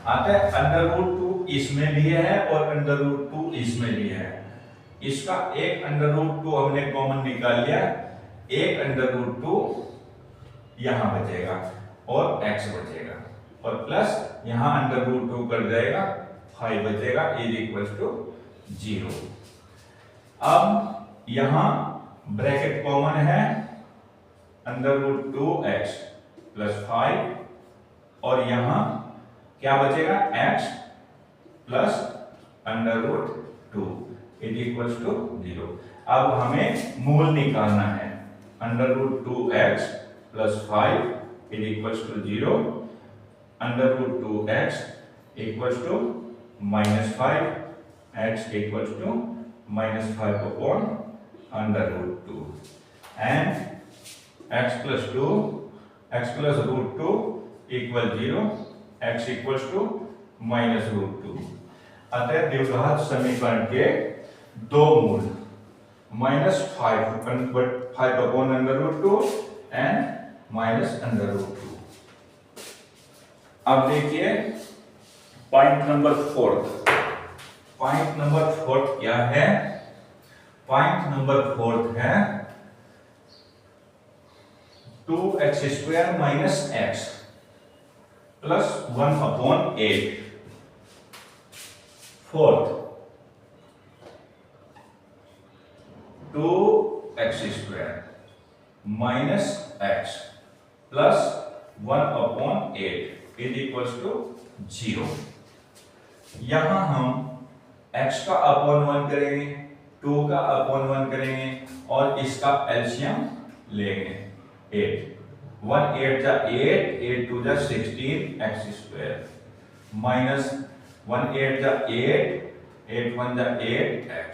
आता है, अंडर रूट 2 इसमें भी है और अंडर रूट 2 इसमें भी है, इसका एक अंडर रूट 2 हमने कॉमन निकाल लिया, एक अंडर रूट 2 यहां बचेगा और x बचेगा और प्लस यहां अंडर रूट 2 कर जाएगा 5 बचेगा इज इक्वल टू 0। अब यहां ब्रैकेट कॉमन है, अंडर रूट 2x प्लस 5 और यहां क्या बचेगा x plus under root 2 is equal to 0। अब हमें मूल निकालना है, under root 2x plus 5 is equal to 0, under root 2x equal to -5, x equal to -5 upon under root 2 and x plus root 2 equal 0, x equal to minus root 2। अतः द्विघात समीकरण के दो मूल -5 upon under root 2 and minus under root 2। अब देखिए पॉइंट नंबर 4, पॉइंट नंबर 4 क्या है, पॉइंट नंबर 4 है 2x square minus x plus 1 upon 8। Fourth 2x square minus x plus 1 upon 8 is equal to 0। यहां हम x का अपॉन 1 करेंगे, 2 का अपॉन 1 करेंगे और इसका एलसीएम लेंगे 8, 1 8 जा 8, 8 2 जा 16 x स्क्वायर माइनस 1 8 जा 8, 8 1 जा 8 x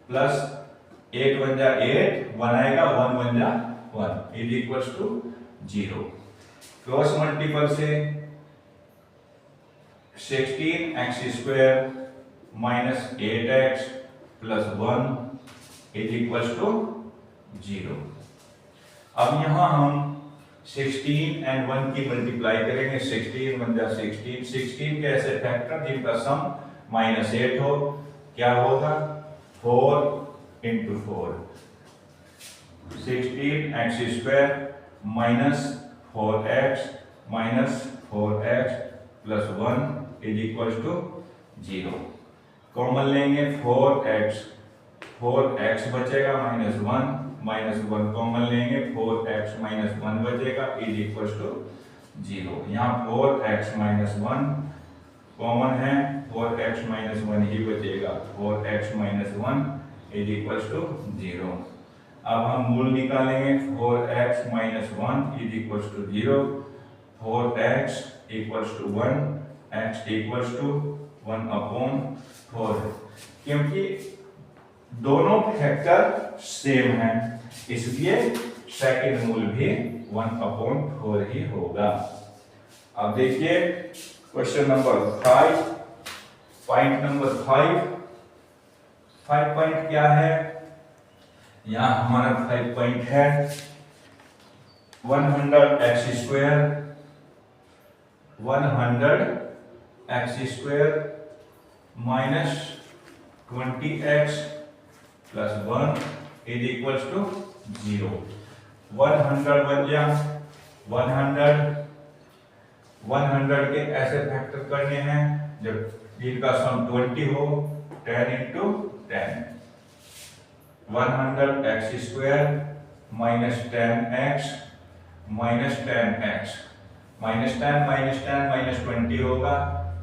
प्लस 8 1 जा 8, 1 आएगा, 1 1 जा 1 is equal to 0। Cross multiple से 16x square minus 8x plus 1 is equal to 0। अब यहां हम 16 एंड 1 की मल्टीप्लाई करेंगे, 16 1 जा 16, 16 के ऐसे फैक्टर जिनका सम -8 हो, क्या होगा 4 into 4, 16x square minus 4x plus 1 is equal to 0। Common लेंगे 4x बचेगा -1 कॉमन लेंगे 4x - 1 बचेगा इज इक्वल टू 0। यहाँ 4x - 1 कॉमन है, 4x - 1 ही बचेगा, 4x - 1 इज इक्वल टू 0। अब हम मूल निकालेंगे, 4x - 1 is equal to 0, 4x equal to 1, x equal to 1 upon 4, क्योंकि दोनों फैक्टर सेम हैं इसलिए सेकंड मूल भी 1 अपॉन 4 ही होगा। अब देखिए question number 5, point number 5 point क्या है, यहां हमारा 5 पॉइंट है 100x square minus 20x plus 1 is equal to 0। 100 बन गया 100 के ऐसे फैक्टर करने हैं जब जिनका सम 20 हो। 10 into 10 100x² minus 10x minus 10x minus 10 minus 10 minus 20 होगा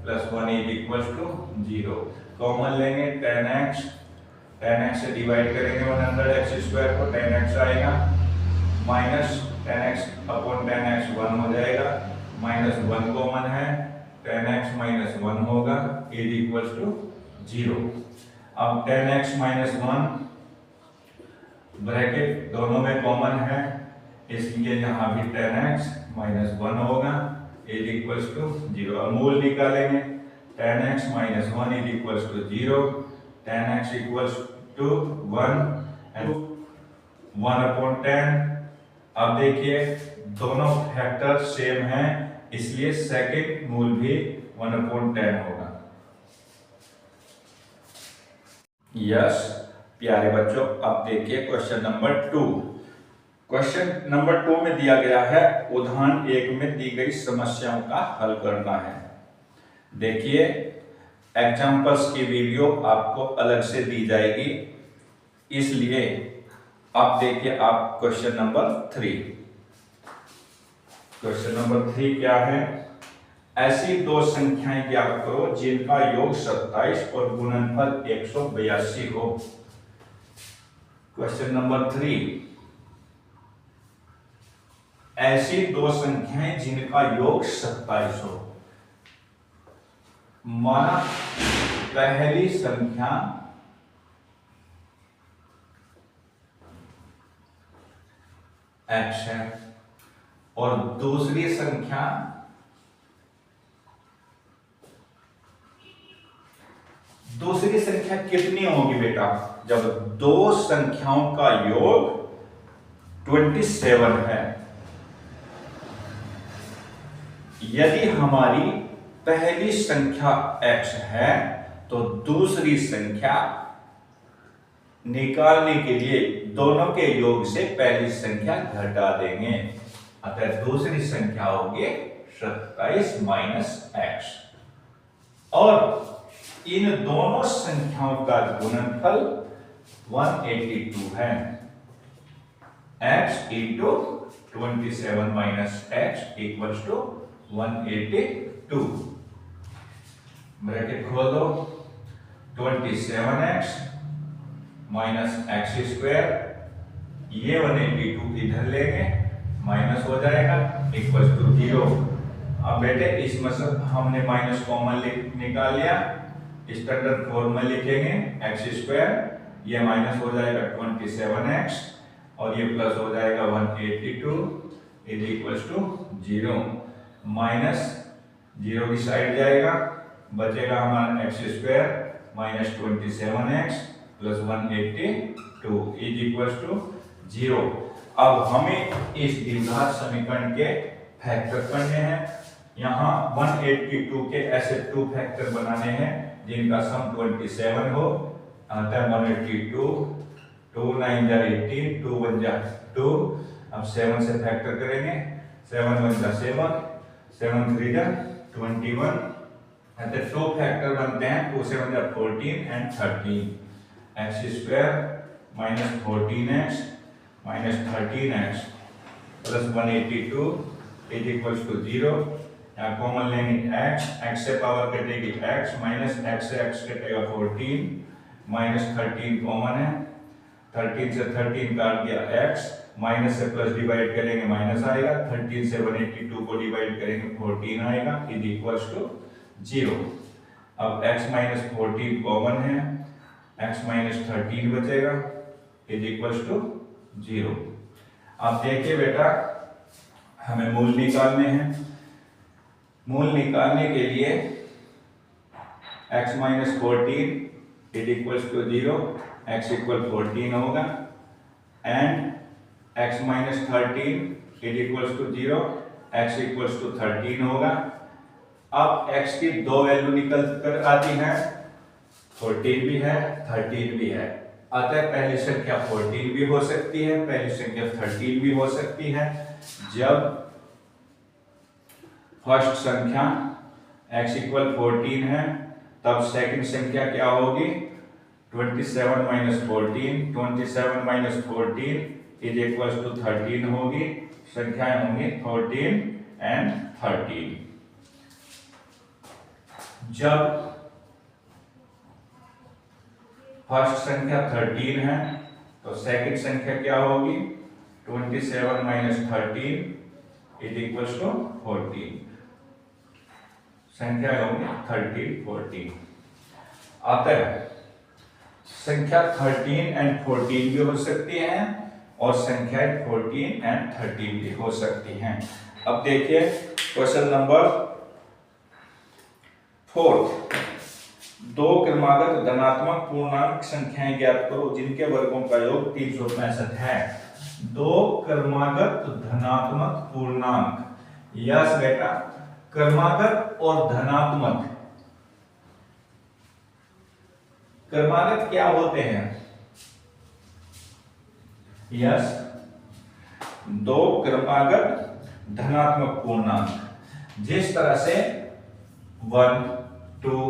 plus 1 is equals to 0। Common लेंगे 10x से डिवाइड करेंगे 100x² को 10x आएगा माइनस 10x अपॉन 10x 1 हो जाएगा माइनस 1 कॉमन है 10x माइनस 1 होगा इज इक्वल्स टू 0। अब 10x माइनस 1 ब्रैकेट दोनों में कॉमन है इसलिए यहाँ भी 10x माइनस 1 होगा इज इक्वल्स टू 0। अब मूल निकालेंगे 10x minus 1 is equals to 0। 10x equals to 1 and 1 upon 10। अब देखिए दोनों फैक्टर सेम हैं इसलिए सेकंड मूल भी 1 अपॉन 10 होगा। यस प्यारे बच्चों, अब देखिए क्वेश्चन नंबर 2। क्वेश्चन नंबर 2 में दिया गया है उदाहरण 1 में दी गई समस्याओं का हल करना है। देखिए एग्जाम्पल्स की वीडियो आपको अलग से दी जाएगी इसलिए आप देखिए आप क्वेश्चन नंबर 3। क्वेश्चन नंबर 3 क्या है? ऐसी दो संख्याएं ज्ञात करो जिनका योग 27 और गुणनफल 182 हो। क्वेश्चन नंबर 3, ऐसी दो संख्याएं जिनका योग 27 हो। माना पहली संख्या x है और दूसरी संख्या कितनी होगी बेटा? जब दो संख्याओं का योग 27 है। यदि हमारी पहली संख्या x है तो दूसरी संख्या निकालने के लिए दोनों के योग से पहली संख्या घटा देंगे। अतः दूसरी संख्या होगी 27 माइनस x और इन दोनों संख्याओं का गुणनफल 182 है। x into 27 minus x equals to 182। Bracket खोल दो 27x माइनस x², ये 182 इधर लेंगे माइनस हो जाएगा इक्वल्स टू 0। अब बेटे इसमें से हमने माइनस कॉमन निकाल लिया, स्टैंडर्ड फॉर्म में लिखेंगे x², ये माइनस हो जाएगा 27x और ये प्लस हो जाएगा 182 इज इक्वल्स टू 0। माइनस 0 की साइड जाएगा, बचेगा हमारा x² minus 27x plus 182 is equals to 0। अब हमें इस द्विघात समीकरण के फैक्टर करने हैं। यहाँ 182 के ऐसे 2 फैक्टर बनाने हैं जिनका सम 27 हो। अतः 182 2 9 जा 18 2 1 जा 2। अब 7 से फैक्टर करेंगे 7 1 जा 7 7 3 जा 21। अतः 2 फैक्टर बनते हैं 2 7 जा 14 and 13। x² minus 14x minus 13x plus 182 is equals to 0। यहाँ कॉमन लेंगे x से पावर कटेगी x माइनस x से x कटेगा 14 माइनस 13 कॉमन है, 13 से 13 काट दिया x माइनस से प्लस डिवाइड करेंगे माइनस आएगा, 13 से 182 को डिवाइड करेंगे 14 आएगा इज इक्वल्स टू 0। अब x माइनस 14 कॉमन है, x माइनस 13 बचेगा इज इक्वल्स टू 0। अब देखिए बेटा हमें मूल निकालने हैं। मूल निकालने के लिए x minus 14 is equals to 0, x equal 14 होगा and x minus 13 is equals to 0, x equals to 13 होगा। अब x की दो वैल्यू निकल कर आती है, 14 भी है 13 भी है। अतः पहली संख्या 14 भी हो सकती है, पहली संख्या 13 भी हो सकती है। जब फर्स्ट संख्या x इक्वल 14 है, तब सेकंड संख्या क्या होगी 27 minus 14, 27 minus 14 is equal to 13 होगी। संख्याएं होंगी 14 एंड 13। जब फर्स्ट संख्या 13 है तो सेकंड संख्या क्या होगी 27 माइनस 13 इज इक्वल टू 14। संख्या होंगी 13, 14। अतः संख्या 13 एंड 14 भी हो सकती हैं और संख्याएं 14 एंड 13 भी हो सकती हैं। अब देखिए क्वेश्चन नंबर 4। दो क्रमागत धनात्मक पूर्णांक संख्याएं ज्ञात करो जिनके वर्गों का योग 365 है। दो क्रमागत धनात्मक पूर्णांक, यस बेटा, क्रमागत और धनात्मक। क्रमागत क्या होते हैं? यस, दो क्रमागत धनात्मक पूर्णांक। जिस तरह से 1, 2,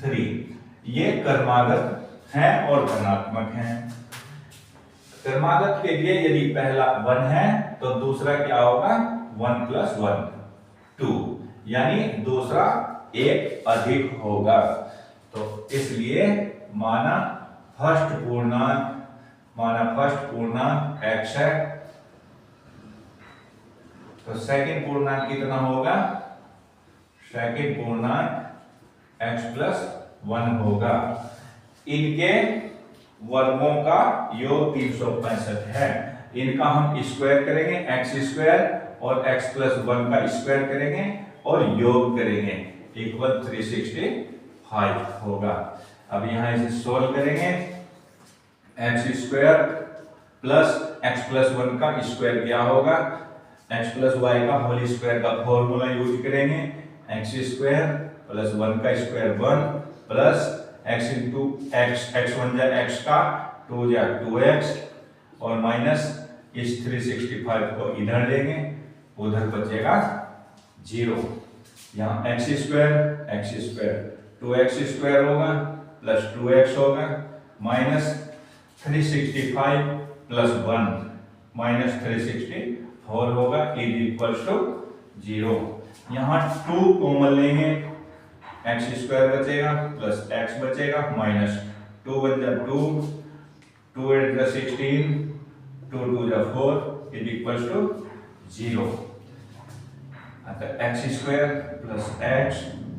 3 ये क्रमागत हैं और धनात्मक हैं। क्रमागत के लिए यदि पहला 1 है तो दूसरा क्या होगा 1 प्लस 1 2, यानी दूसरा एक अधिक होगा। तो इसलिए माना फर्स्ट पूर्णांक x है, तो सेकंड पूर्णांक कितना होगा? सेकंड पूर्णांक x प्लस 1 होगा। इनके वर्गों का योग 365 है। इनका हम स्क्वायर करेंगे, x स्क्वायर, और x प्लस 1 का स्क्वायर करेंगे और योग करेंगे, इक्वल 365 होगा। अब यहां इसे सोल्व करेंगे। x square plus x plus 1 का स्क्वायर क्या होगा? x प्लस y का होल स्क्वायर का फॉर्मूला यूज करेंगे। x स्क्वायर प्लस 1 का square 1 plus x into x, x1 जा x का 2 जा 2x, और माइनस इस 365 को इधर लेंगे, उधर बचेगा 0। यहाँ x स्क्वायर 2x स्क्वायर होगा प्लस 2x होगा, माइनस 365 प्लस 1 माइनस 364 होगा, इज इक्वल टू 0। यहाँ 2 कॉमन लेंगे, x स्क्वायर बचेगा प्लस x बचेगा, माइनस 2 1 जा 2, 2 8 जा 16, 2 2 जा 4 इज इक्वल टू 0। अतः x square plus x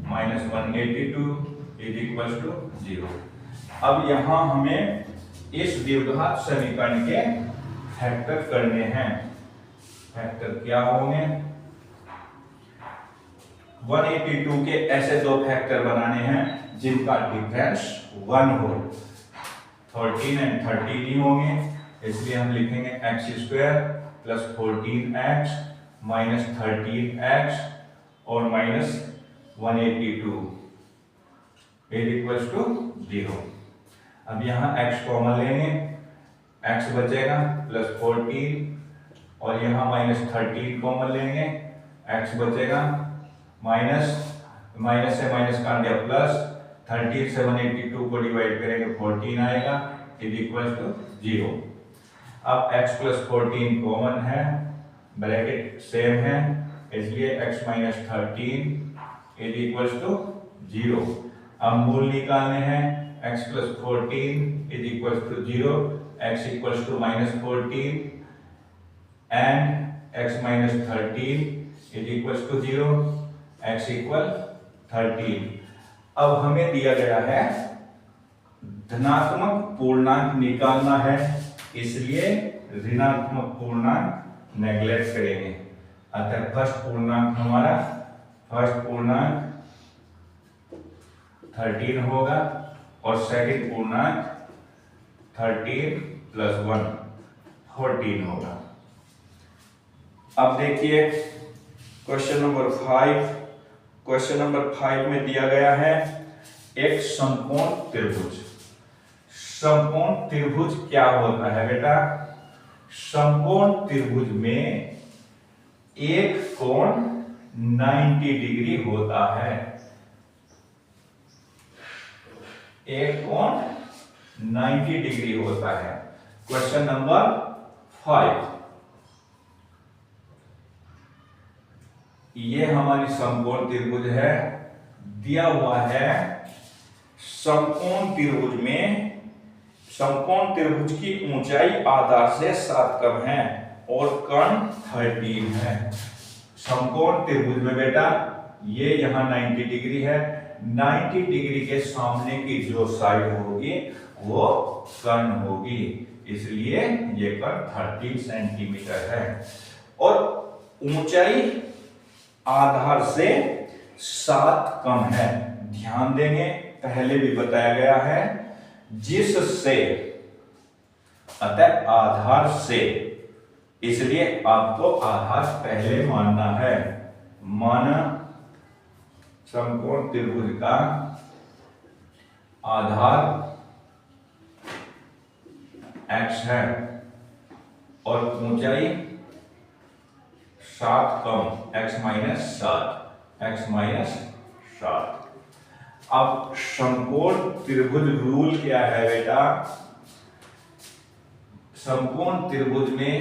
minus 182 is equal to 0। अब यहाँ हमें इस द्विघात समीकरण के फैक्टर करने हैं। फैक्टर क्या होंगे? 182 के ऐसे दो फैक्टर बनाने हैं जिनका डिफरेंस 1 हो। 13 एंड 13 ही होंगे, इसलिए हम लिखेंगे x square plus 14x minus 13x और माइनस 182 इज इक्वल टू 0। अब यहाँ x कॉमन लेंगे, x बचेगा प्लस 14 और यहाँ माइनस 13 कॉमन लेंगे, x बचेगा माइनस से माइनस काट दिया प्लस 13 से 182 को डिवाइड करेंगे 14 आएगा, इज इक्वल टू 0। अब x प्लस 14 कॉमन है, ब्रैकेट सेम है, इसलिए x minus 13 is equal to 0। अब मूल निकालने हैं, x plus 14 is equal to 0, x equal to minus 14 and x minus 13 is equal to 0, x equal 13। अब हमें दिया गया है धनात्मक पूर्णांक निकालना है, इसलिए ऋणात्मक पूर्णांक नेग्लेक्ट करेंगे। अतः फर्स्ट पूर्णांक 13 होगा और सेकंड पूर्णांक 13 प्लस 1 14 होगा। अब देखिए क्वेश्चन नंबर 5। क्वेश्चन नंबर 5 में दिया गया है एक समकोण त्रिभुज। समकोण त्रिभुज क्या होता है बेटा? समकोण त्रिभुज में एक कोण 90 डिग्री होता है। एक कोण 90 डिग्री होता है। क्वेश्चन नंबर 5, ये हमारी समकोण त्रिभुज है। दिया हुआ है समकोण त्रिभुज की ऊंचाई आधार से 7 कम है और कर्ण 13 है। समकोण त्रिभुज में बेटा ये यहां 90 डिग्री है, 90 डिग्री के सामने की जो साइड होगी वो कर्ण होगी, इसलिए ये कर्ण 13 सेंटीमीटर है और ऊंचाई आधार से 7 कम है। ध्यान देंगे, पहले भी बताया गया है, जिससे अतः आधार से, इसलिए आपको आधार पहले मानना है। माना समकोण त्रिभुज का आधार x है और ऊंचाई 7 कम, x माइनस 7। अब समकोण त्रिभुज रूल क्या है बेटा? समकोण त्रिभुज में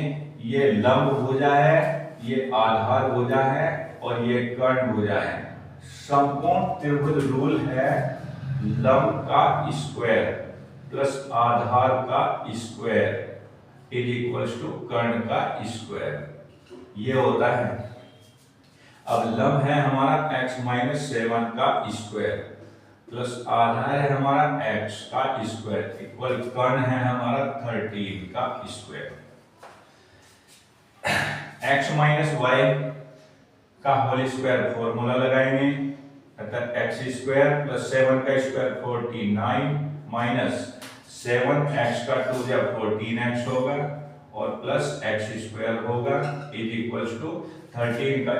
ये लंब भुजा है, ये आधार भुजा है और ये कर्ण भुजा है। समकोण त्रिभुज रूल है लंब का स्क्वायर प्लस आधार का स्क्वायर इज इक्वल्स टू कर्ण का स्क्वायर, ये होता है। अब लंब है हमारा x माइनस 7 का स्क्वायर प्लस आधार है हमारा x का स्क्वायर इक्वल कर्ण है हमारा 13 का स्क्वायर। x माइनस y का होल स्क्वायर फॉर्मूला लगाएंगे, अर्थात x स्क्वायर प्लस 7 का स्क्वायर 49 माइनस 7x का 2 या 14x होगा और प्लस x स्क्वायर होगा इज इक्वल्स टू 13 का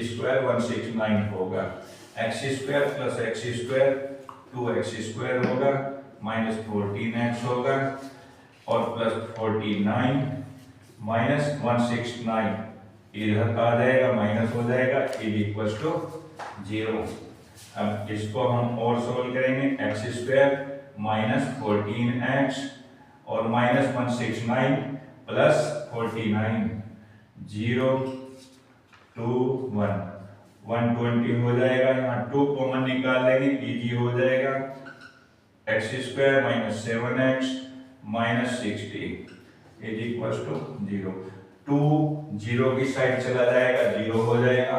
स्क्वायर 169 होगा। x square plus x square 2x square होगा माइनस 14x होगा और प्लस 49 माइनस 169 इधर आ जाएगा, माइनस हो जाएगा इज इक्वल्स टू 0। अब इसको हम और सोल्व करेंगे, x स्क्वायर माइनस 14x और माइनस 169 प्लस 49 0 2 1 120 हो जाएगा। यहाँ 2 कॉमन निकाल लेंगे, इजी हो जाएगा। x square minus 7x minus 60 is equal to 0। 2 0 की साइड चला जाएगा, 0 हो जाएगा।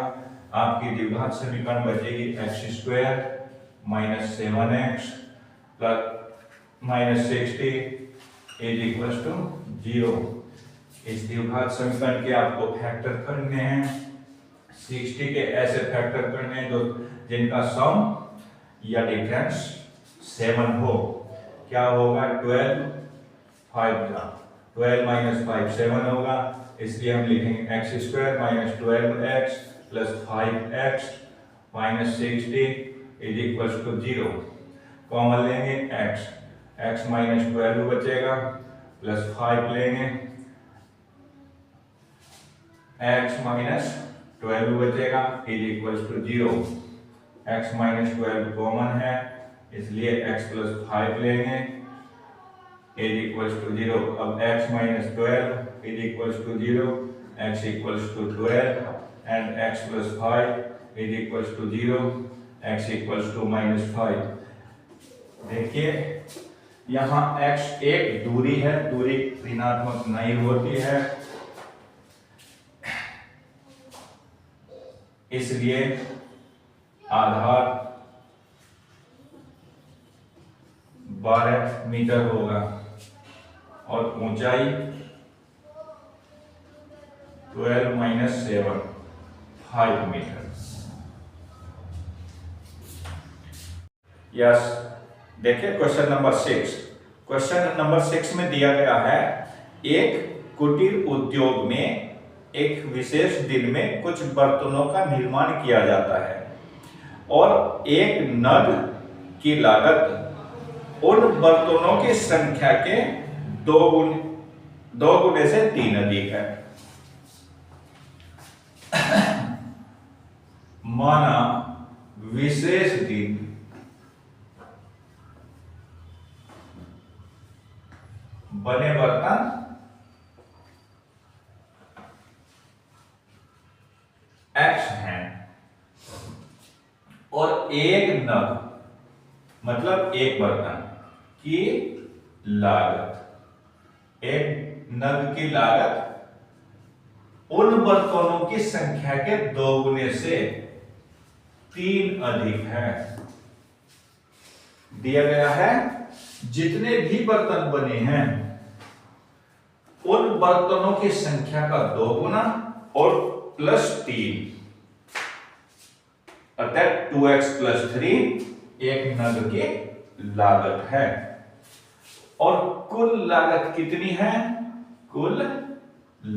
आपकी द्विघात समीकरण बचेगी x square minus 7x plus minus 60 is equal to 0। इस द्विघात समीकरण के आपको फैक्टर करने हैं, 60 के ऐसे फैक्टर करने हैं जो जिनका सम या डिफरेंस 7 हो। क्या होगा? 12 माइनस 5 7 होगा, इसलिए हम लिखेंगे x square minus 12x plus 5x minus 60 is equal to 0। Common लेंगे x माइनस 12 बचेगा प्लस 5 लेंगे, x माइनस 12 बचेगा is equal to 0। x minus 12 common है, इसलिए x प्लस 5 लेंगे इज इक्वल टू 0। अब x minus 12 is equal to 0, x equal to 12 and x plus 5 is equal to 0, x equal to minus 5। देखिए यहाँ x एक दूरी है, दूरी ऋणात्मक नहीं होती है, इसलिए आधार 12 मीटर होगा और ऊंचाई 12 माइनस 7 5 मीटर। यस, देखिए क्वेश्चन नंबर 6। क्वेश्चन नंबर 6 में दिया गया है एक कुटीर उद्योग में एक विशेष दिन में कुछ बर्तनों का निर्माण किया जाता है और एक नग की लागत उन बर्तनों की संख्या के 2 गुने से 3 अधिक है। माना विशेष दिन बने बर्तन एक्स हैं और एक नग मतलब एक बर्तन की लागत, एक नग की लागत उन बर्तनों की संख्या के 2 गुने से 3 अधिक है। दिया गया है जितने भी बर्तन बने हैं उन बर्तनों की संख्या का 2 गुना और +3 अर्थात 2x + 3 एक नग की लागत है। और कुल लागत कितनी है? कुल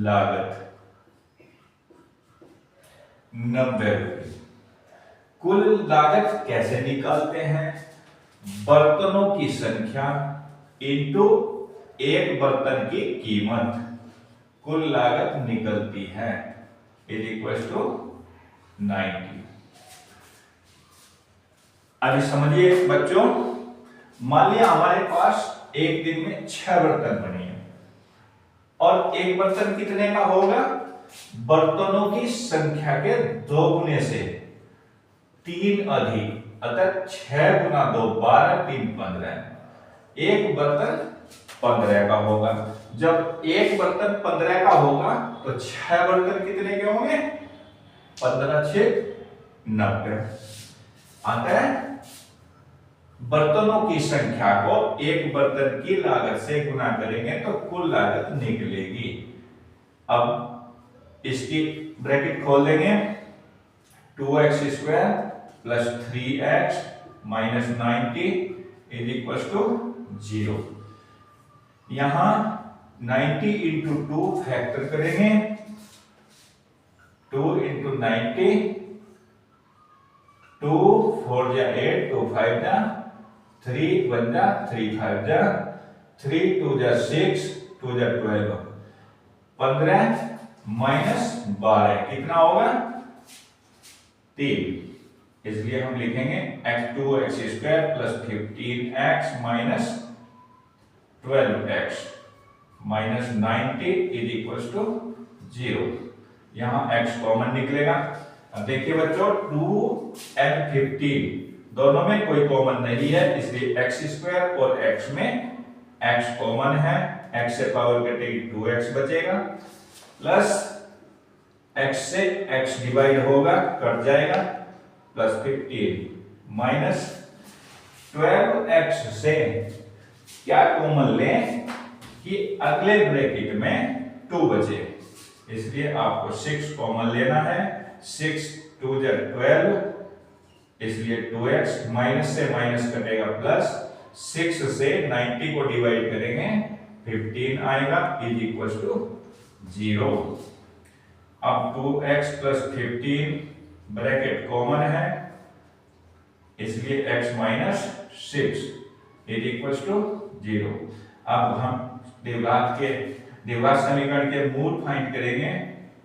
लागत 90 रुपये। कुल लागत कैसे निकालते हैं? बर्तनों की संख्या इंटू एक बर्तन की कीमत, कुल लागत निकलती है = 90। अभी समझिए बच्चों, मान लिया हमारे पास एक दिन में 6 बर्तन बने हैं और एक बर्तन कितने का होगा? बर्तनों की संख्या के 2 गुने से 3 अधिक, अतः 6 गुना 2 12, 3 15। एक बर्तन 15 का होगा। जब एक बर्तन 15 का होगा तो 6 बर्तन कितने के होंगे? 15 × 6 90। अतः बर्तनों की संख्या को एक बर्तन की लागत से गुना करेंगे तो कुल लागत निकलेगी। अब इसकी ब्रैकेट खोल देंगे, 2x² + 3x - 90 = 0। यहां 90 × 2 फैक्टर करेंगे, 2 × 90, 2 4 × 8, 2 5 × 3 1 × 3 5 × 3 2 × 6, 2 × 12, 15 - 12 कितना होगा? 3। इसलिए हम लिखेंगे x2x² + 15x - 12x - 90 = 0। यहां x कॉमन निकलेगा। अब देखिए बच्चों, 2 और 15 दोनों में कोई कॉमन नहीं है, इसलिए x² और x में x कॉमन है, x से पावर कटेगी 2x बचेगा, प्लस x से x डिवाइड होगा कट जाएगा, +15 माइनस 12x से क्या कॉमन लें कि अगले ब्रैकेट में 2 बचे, इसलिए आपको 6 कॉमन लेना है। 6 2 × 12, इसलिए 2x, माइनस से माइनस कटेगा प्लस, 6 से 90 को डिवाइड करेंगे 15 आएगा = 0। अब 2x + 15 ब्रैकेट कॉमन है, इसलिए x - 6 = 0। अब हम द्विघात समीकरण के मूल फाइंड करेंगे।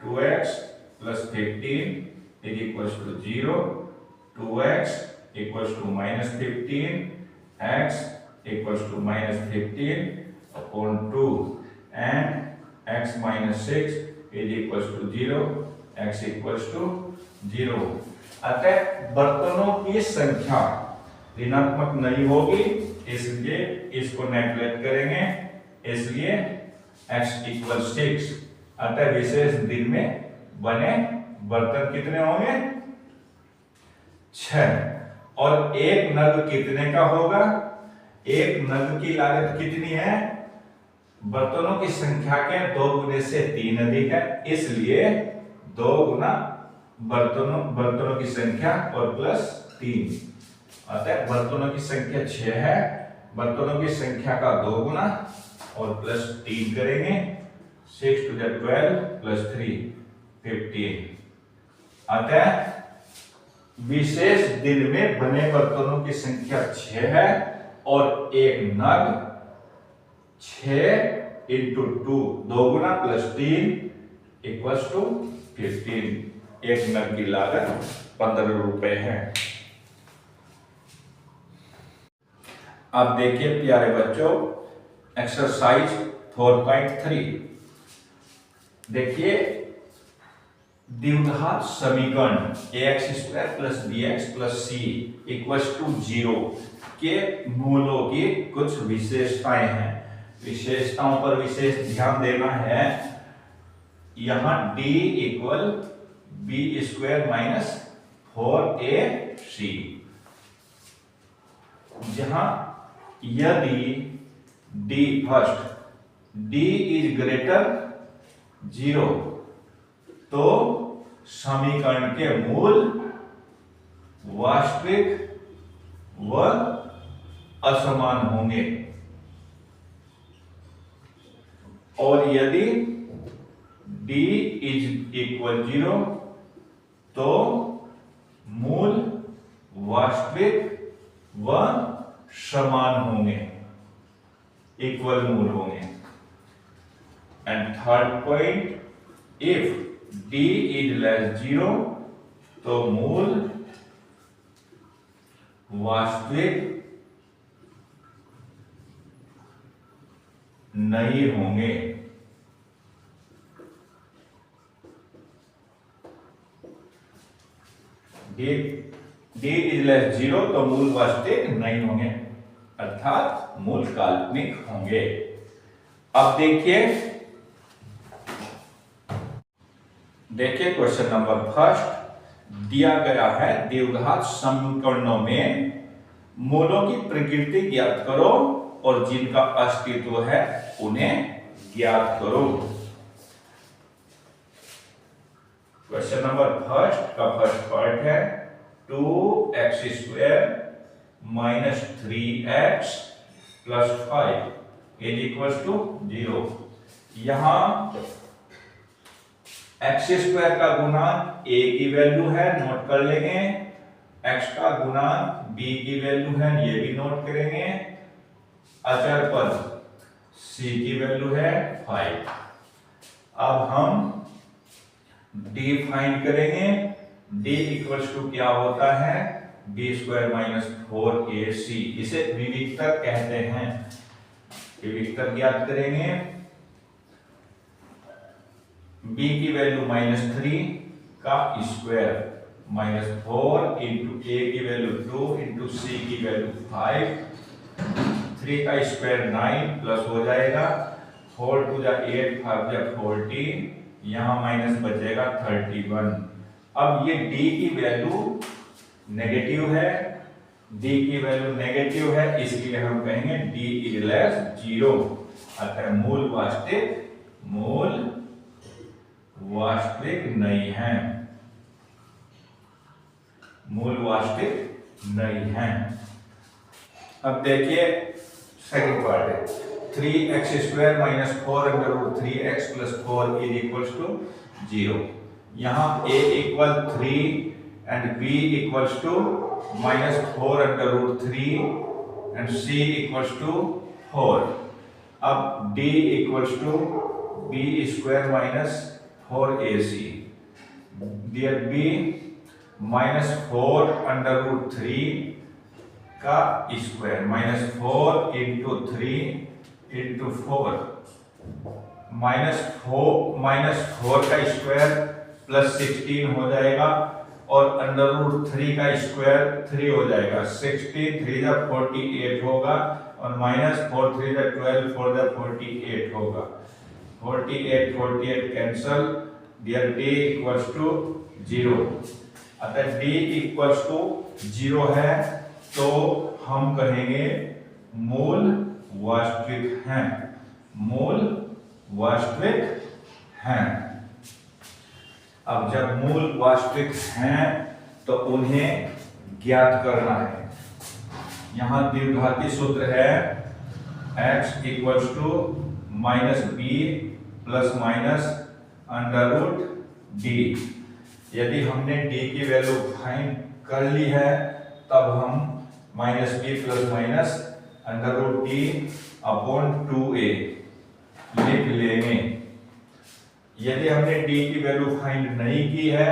2x + 15 = 0, 2x = -15, x = -15/2 and x - 6 = 0, x = 0। अतः बर्तनों की संख्या ऋणात्मक नहीं होगी, इसलिए इसको नेगलेक्ट करेंगे, इसलिए x = 6। अतः विशेष दिन में बने बर्तन कितने होंगे? 6। और एक नग कितने का होगा? एक नग की लागत कितनी है? बर्तनों की संख्या के 2 गुने से 3 अधिक है, इसलिए 2 गुना बर्तनों की संख्या और +3। अतः बर्तनों की संख्या 6 है, बर्तनों की संख्या का 2 गुना और +3 करेंगे, 6 2 × 12 + 3 15। अतः विशेष दिन में बने बर्तनों की संख्या 6 है और एक नग 6 × 2 2 गुना +3 = 15। एक नग की लागत ₹15 है। अब देखिए प्यारे बच्चों, एक्सरसाइज 4.3 देखिए, द्विघात समीकरण ax² + bx + c = 0 के मूलों की कुछ विशेषताएं हैं। विशेषताओं पर विशेष ध्यान देना है। यहां d = b² - 4ac, जहां यदि d > 0 तो समीकरण के मूल वास्तविक व असमान होंगे, और यदि d = 0 तो मूल वास्तविक व समान होंगे, इक्वल मूल होंगे। And third point, if d > 0 तो मूल वास्तविक नहीं होंगे। d > 0 तो मूल वास्तविक नहीं होंगे, अर्थात मूल काल्पनिक होंगे। अब देखिए क्वेश्चन नंबर फर्स्ट दिया गया है, द्विघात समीकरणों में मूलों की प्रकृति ज्ञात करो और जिनका अस्तित्व है उन्हें ज्ञात करो। क्वेश्चन नंबर फर्स्ट का फर्स्ट पार्ट है 2x² - 3x + 5 = 0। यहां x² का गुणांक a की वैल्यू है, नोट कर लेंगे। x का गुणांक b की वैल्यू है, ये भी नोट करेंगे। अचर पद c की वैल्यू है 5। अब हम d फाइंड करेंगे। d = क्या होता है, b² - 4ac, इसे विविक्तर कहते हैं। विविक्तर ज्ञात करेंगे। b की वैल्यू -3 का स्क्वायर, -4 × a की वैल्यू 2 × c की वैल्यू 5, 3 का स्क्वायर 9 प्लस हो जाएगा 4 × 2 = 8, 5 × 40, यहां माइनस बचेगा 31। अब ये d की वैल्यू नेगेटिव है, d की वैल्यू नेगेटिव है, इसलिए हम कहेंगे d = 0, अतः मूल वास्तविक नहीं है, मूल वास्तविक नहीं है। अब देखिए सेकंड पार्ट है 3x² - 4√3x + 4 = 0। यहां a = 3 and b = -4√3 and c = 4। अब d = b² - 4ac, there b -4√3 का स्क्वायर, -4 × 3 × 4, -4 का स्क्वायर +16 हो जाएगा, और √3 का स्क्वायर 3 हो जाएगा। 16 3 = 48 होगा, और -4 3 = 12 4 = 48 होगा। 48 कैंसल, देयर d = 0। अतः d = 0 है, तो हम कहेंगे मूल वास्तविक हैं, मूल वास्तविक हैं। अब जब मूल वास्तविक हैं तो उन्हें ज्ञात करना है। यहां द्विघाती सूत्र है x = -b ± √d। यदि हमने d की वैल्यू फाइंड कर ली है, तब हम -b ± √d/2a लिख लेंगे। यदि हमने d की वैल्यू फाइंड नहीं की है,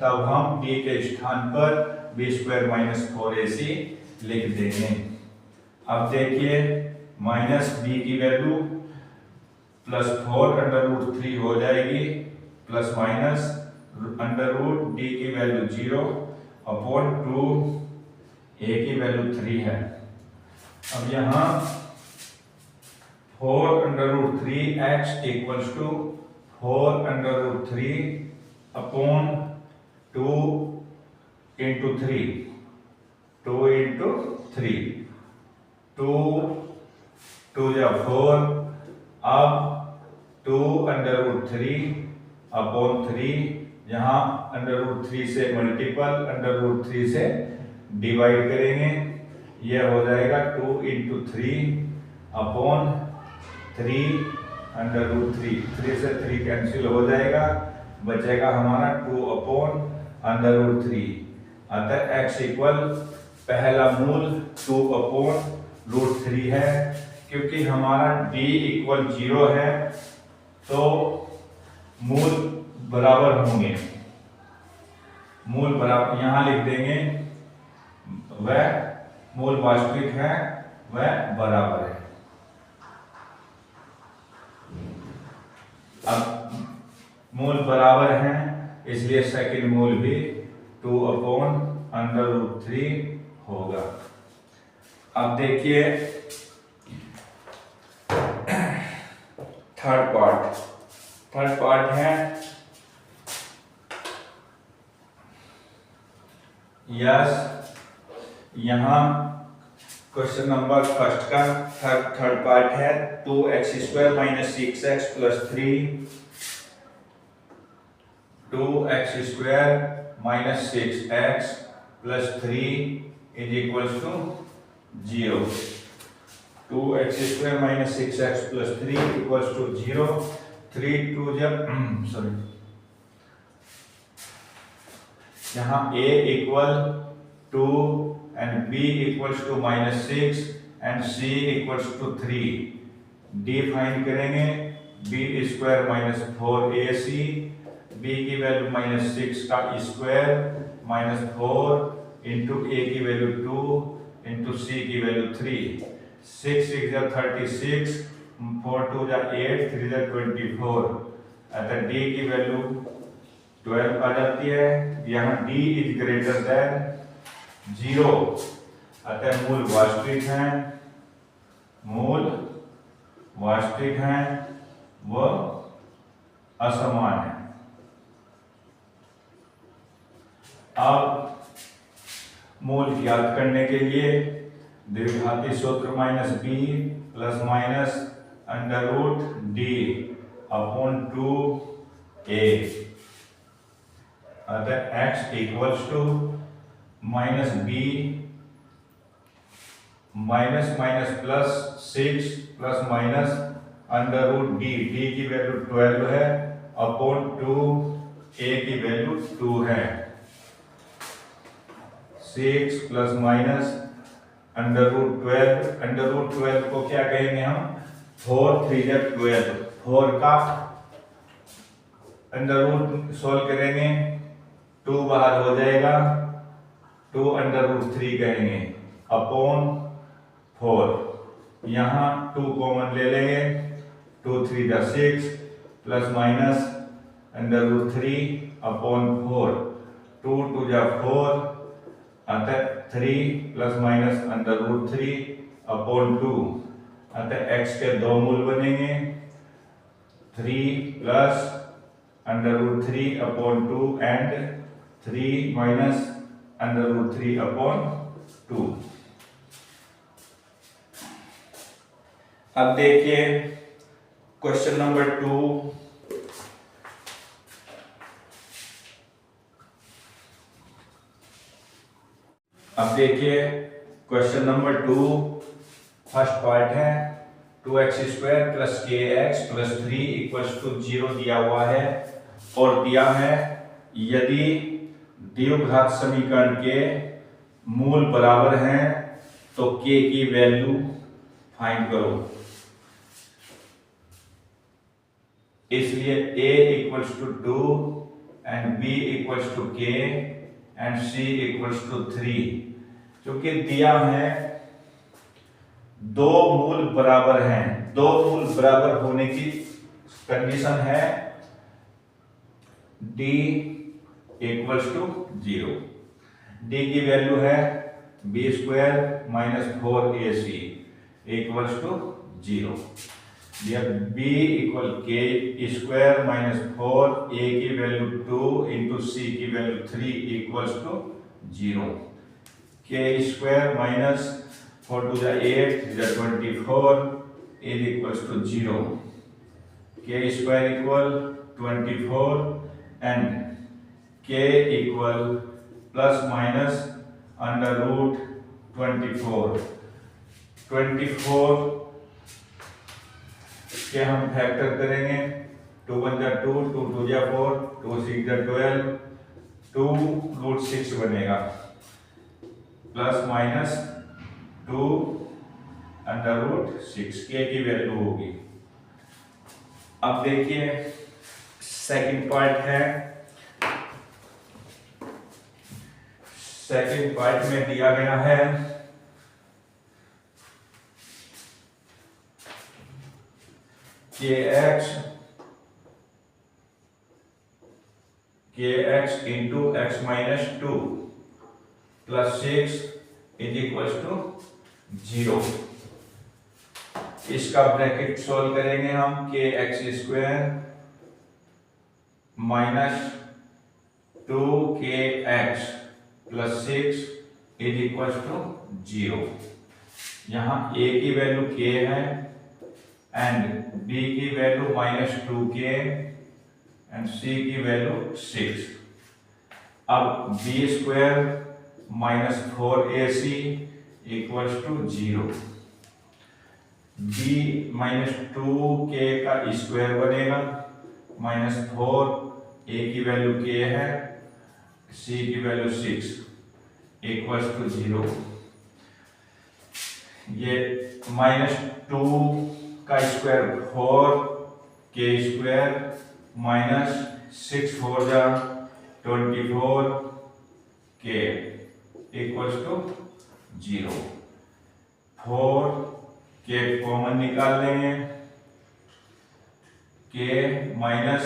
तब हम d के स्थान पर b स्क्वायर माइनस 4ac लिख देंगे। अब देखिए माइनस b की वैल्यू प्लस 4 अंडर रूट 3 हो जाएगी, plus minus under root d की वैल्यू 0 अपॉन 2 a की वैल्यू 3 है। अब यहाँ 4 under root 3x equals to 4 under root 3 upon 2 into 3, 2 into 3, 2 या 4। अब 2 अंडर रूट 3 अपॉन 3, यहाँ अंडर रूट 3 से मल्टीपल अंडर रूट 3 से डिवाइड करेंगे, यह हो जाएगा 2 इंटू 3 अपॉन 3 अंडर रूट 3, 3 से 3 कैंसिल हो जाएगा, बचेगा हमारा 2 अपॉन अंडर रूट 3। अतः x इक्वल पहला मूल 2 अपॉन रूट 3 है। क्योंकि हमारा d इक्वल 0 है तो मूल बराबर होंगे, मूल बराबर यहाँ लिख देंगे, वह मूल वास्तविक है, वह बराबर है। अब मूल बराबर हैं इसलिए सेकंड मूल भी 2 अपॉन अंडर रूट 3 होगा। अब देखिए थर्ड पार्ट है यस। यहाँ क्वेश्चन नंबर फर्स्ट का थर्ड पार्ट है 2x square minus 6x plus 3, 2x square minus 6x plus 3 is equals to 0। 2x square minus 6x plus 3 equals to 0। 3 2 जब यहाँ a equal 2 and b equals to minus 6 and c equals to 3। d find करेंगे, b square minus 4ac, b की वैल्यू माइनस 6 का स्क्वायर माइनस 4 इंटू a की वैल्यू 2 इंटू c की वैल्यू 3। 6 6 जा 36, 4 2 जा 8, 3 जा 24। अतः d की वैल्यू 12 आ जाती है। यहाँ d इज ग्रेटर देन 0, अतः मूल वास्तविक हैं, वह असमान है। अब मूल ज्ञात करने के लिए द्विघाती सूत्र minus b plus minus under root d upon 2a, अतः x equals to minus b minus minus plus 6 plus minus under root d, d की वैल्यू 12 है अपॉन 2 a की वैल्यू 2 है। 6 प्लस माइनस अंडर रूट 12 को क्या कहेंगे हम, 4 3 जा 12, 4 का अंडर रूट सॉल्व करेंगे, 2 बाहर हो जाएगा, 2 अंडर रूट 3 कहेंगे अपॉन 4। यहाँ 2 कॉमन ले लेंगे, 2 3 जा 6 plus minus under root 3 upon 4, 2 2 जा 4, अतः 3 plus minus under root 3 upon 2, अतः x के दो मूल बनेंगे, 3 plus under root 3 upon 2 and 3 minus under root 3 upon 2। अब देखिए क्वेश्चन नंबर 2। अब देखिए क्वेश्चन नंबर 2 फर्स्ट पार्ट है 2x square plus kx plus 3 equals to 0 दिया हुआ है और दिया है यदि द्विघात समीकरण के मूल बराबर हैं तो k की वैल्यू फाइंड करो। इसलिए a equals to 2 and b equals to k and c equals to 3। क्योंकि दिया है दो मूल बराबर हैं, दो मूल बराबर होने की कंडीशन है d इक्वल्स टू 0। d की वैल्यू है b square minus 4ac equals to 0। b equal k square minus 4, a की वैल्यू 2 इंटू c की value 3 equals to 0। k square minus 4 टू द 8 is 24 is equals to 0। k square equal 24 and k equal plus minus under root 24 के हम फैक्टर करेंगे। 2 1 जा 2, 2 2 जा 4, 2 6 जा 12, 2 रूट 6 बनेगा प्लस माइनस 2 अंडर रूट 6 के की वैल्यू होगी। अब देखिए सेकंड पार्ट है। सेकंड पार्ट में दिया गया है kx into x minus 2 plus 6 is equals to 0। इसका ब्रैकेट सॉल्व करेंगे हम। kx square minus 2kx plus 6 is equals to 0। यहाँ a की वैल्यू k है एंड b की value minus 2k and c की वैल्यू 6। अब b square minus 4ac equals to 0। b minus 2k का स्क्वायर बनेगा माइनस 4, a की वैल्यू k है, c की वैल्यू 6 इक्वल्स टू 0। ये माइनस 2 का स्क्वायर 4, k स्क्वायर माइनस 6 4 जा 24 k equals to 0। 4 k common निकाल लेंगे, k minus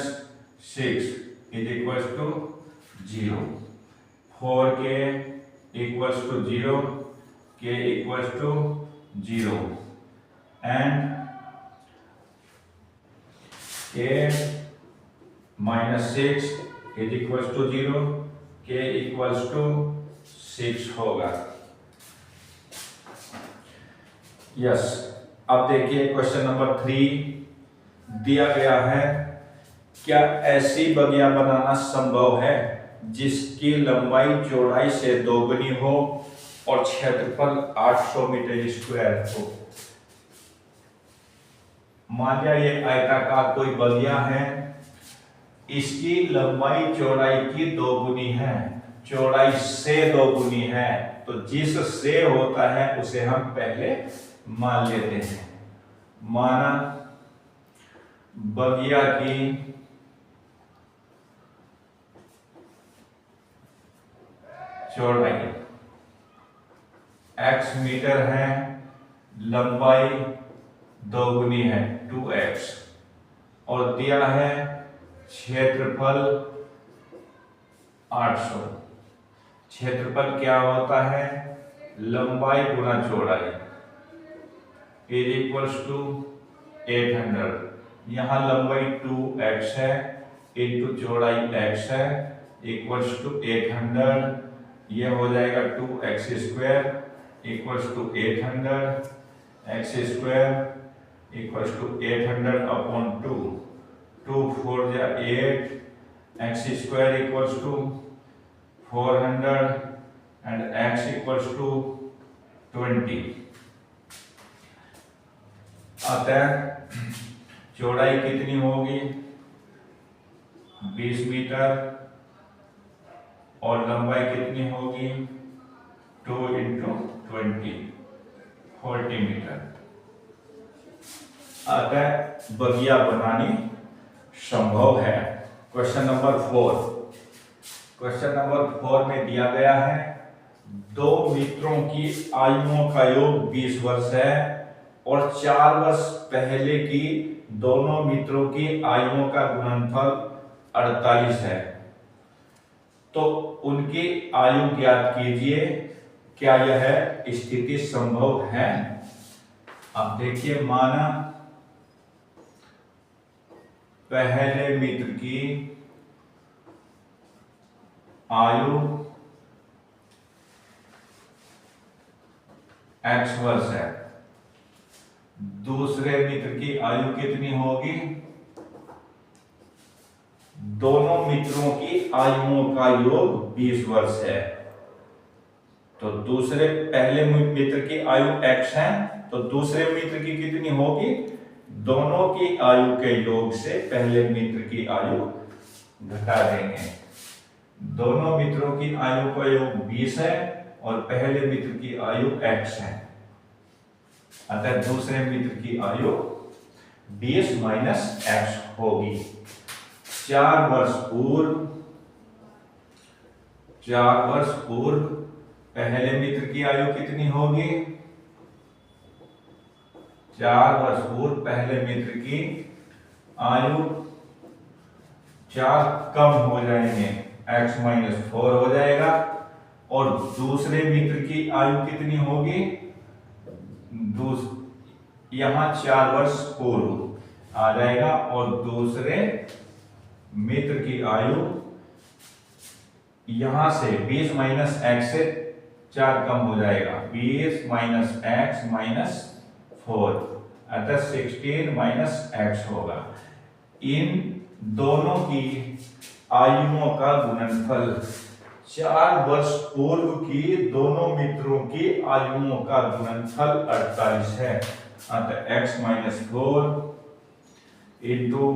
6 is equals to 0। 4k equals to 0, k equals to 0 and k minus 6 is equals to 0, k equals to 6 होगा। यस। अब देखिए क्वेश्चन नंबर 3 दिया गया है, क्या ऐसी बगिया बनाना संभव है जिसकी लंबाई चौड़ाई से दोगुनी हो और क्षेत्रफल 800 मीटर स्क्वायर हो। मान लिया ये आयताकार कोई बगिया है, इसकी लंबाई चौड़ाई की दोगुनी है, चौड़ाई से दोगुनी है, तो जिस से होता है उसे हम पहले मान लेते हैं। माना बगिया की चौड़ाई x मीटर है, लंबाई दोगुनी है 2x और दिया है क्षेत्रफल 800। क्षेत्रफल क्या होता है? लंबाई गुना चौड़ाई इज इक्वल्स टू 800। यहाँ लंबाई 2x है इंटू चौड़ाई x है इक्वल्स टू 800। ये हो जाएगा 2x square equals to 800, x square equals to 800 upon 2, 2 4 जा 8, x square equals to 400 and x equals to 20। अतः चौड़ाई कितनी होगी? 20 मीटर और लंबाई कितनी होगी? 2 इंटू 20 40 मीटर। अतः बगिया बनानी संभव है। क्वेश्चन नंबर 4, क्वेश्चन नंबर 4 में दिया गया है दो मित्रों की आयुओं का योग 20 वर्ष है और 4 वर्ष पहले की दोनों मित्रों की आयुओं का गुणनफल 48 है, तो उनकी आयु ज्ञात कीजिए, क्या यह स्थिति संभव है। अब देखिए, माना पहले मित्र की आयु x वर्ष है, दूसरे मित्र की आयु कितनी होगी, दोनों मित्रों की आयुओं का योग 20 वर्ष है, तो दूसरे पहले मित्र की आयु x है, तो दूसरे मित्र की कितनी होगी, दोनों की आयु के योग से पहले मित्र की आयु घटा देंगे। दोनों मित्रों की आयु का योग 20 है और पहले मित्र की आयु x है, अतः दूसरे मित्र की आयु 20 माइनस x होगी। 4 वर्ष पूर्व पहले मित्र की आयु कितनी होगी, 4 वर्ष पूर्व पहले मित्र की आयु 4 कम हो जाएंगे, x माइनस 4 हो जाएगा, और दूसरे मित्र की आयु कितनी होगी, यहां 4 वर्ष पूर्व आ जाएगा और दूसरे मित्र की आयु यहां से 20 माइनस x से 4 कम हो जाएगा, 20 माइनस x माइनस 4, अतः 16 माइनस x होगा। इन दोनों की आयुओं का गुणनफल 4 वर्ष पूर्व की दोनों मित्रों की आयुओं का गुणनफल 48 है, अतः x minus 4 into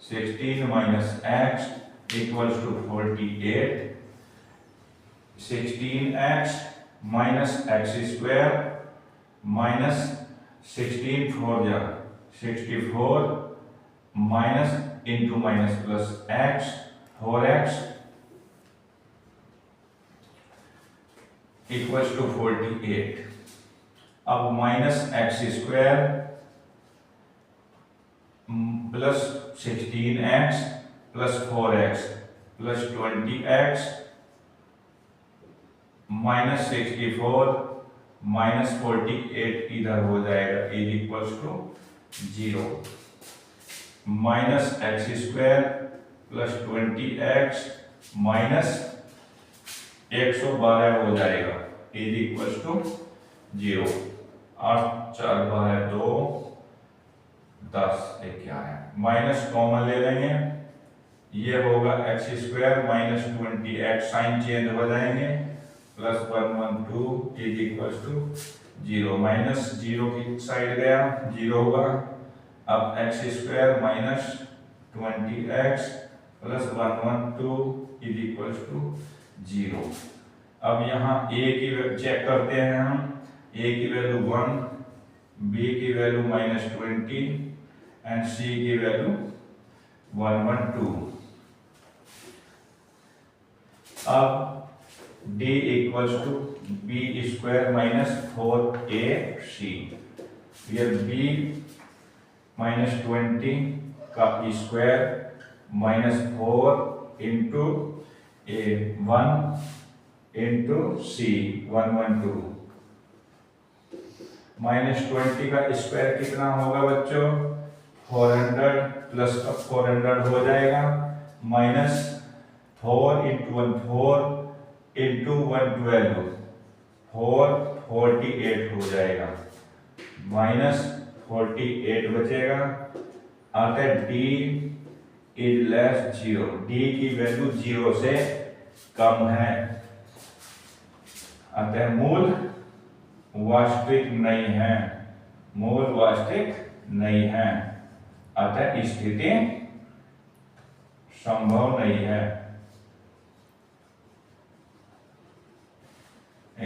16 minus x equals to 48, 16x minus x square minus 16 4 जा 64 minus into minus plus x 4x equals to 48। अब minus x square plus 16x plus 4x plus 20x minus 64 minus 48 इधर हो जाएगा, is equals to 0, minus x square plus 20x minus 112 हो जाएगा, is equals to 0, 8 4 12 2 10 11, minus common ले लेंगे, ये होगा x square minus 20x, sign change हो जाएंगे, plus 112 is equals to 0, minus 0 की साइड गया 0 होगा। अब x square minus 20x plus 112 is equals to 0। अब यहाँ a की चेक करते हैं हम, a की वैल्यू 1, b की वैल्यू माइनस 20 एंड c की वैल्यू 112। अब d equals to b square minus 4ac, ये b माइनस 20 का square minus 4 into a 1 into c 112, minus 20 का स्क्वायर कितना होगा बच्चों, 400 प्लस 400 हो जाएगा, माइनस 4 इंटू 1 4 इंटू 112 448 हो जाएगा, माइनस 48 बचेगा, अतः d इज लेस 0, d की वैल्यू 0 से कम है, अतः मूल वास्तविक नहीं है, मूल वास्तविक नहीं है, अतः स्थिति संभव नहीं है,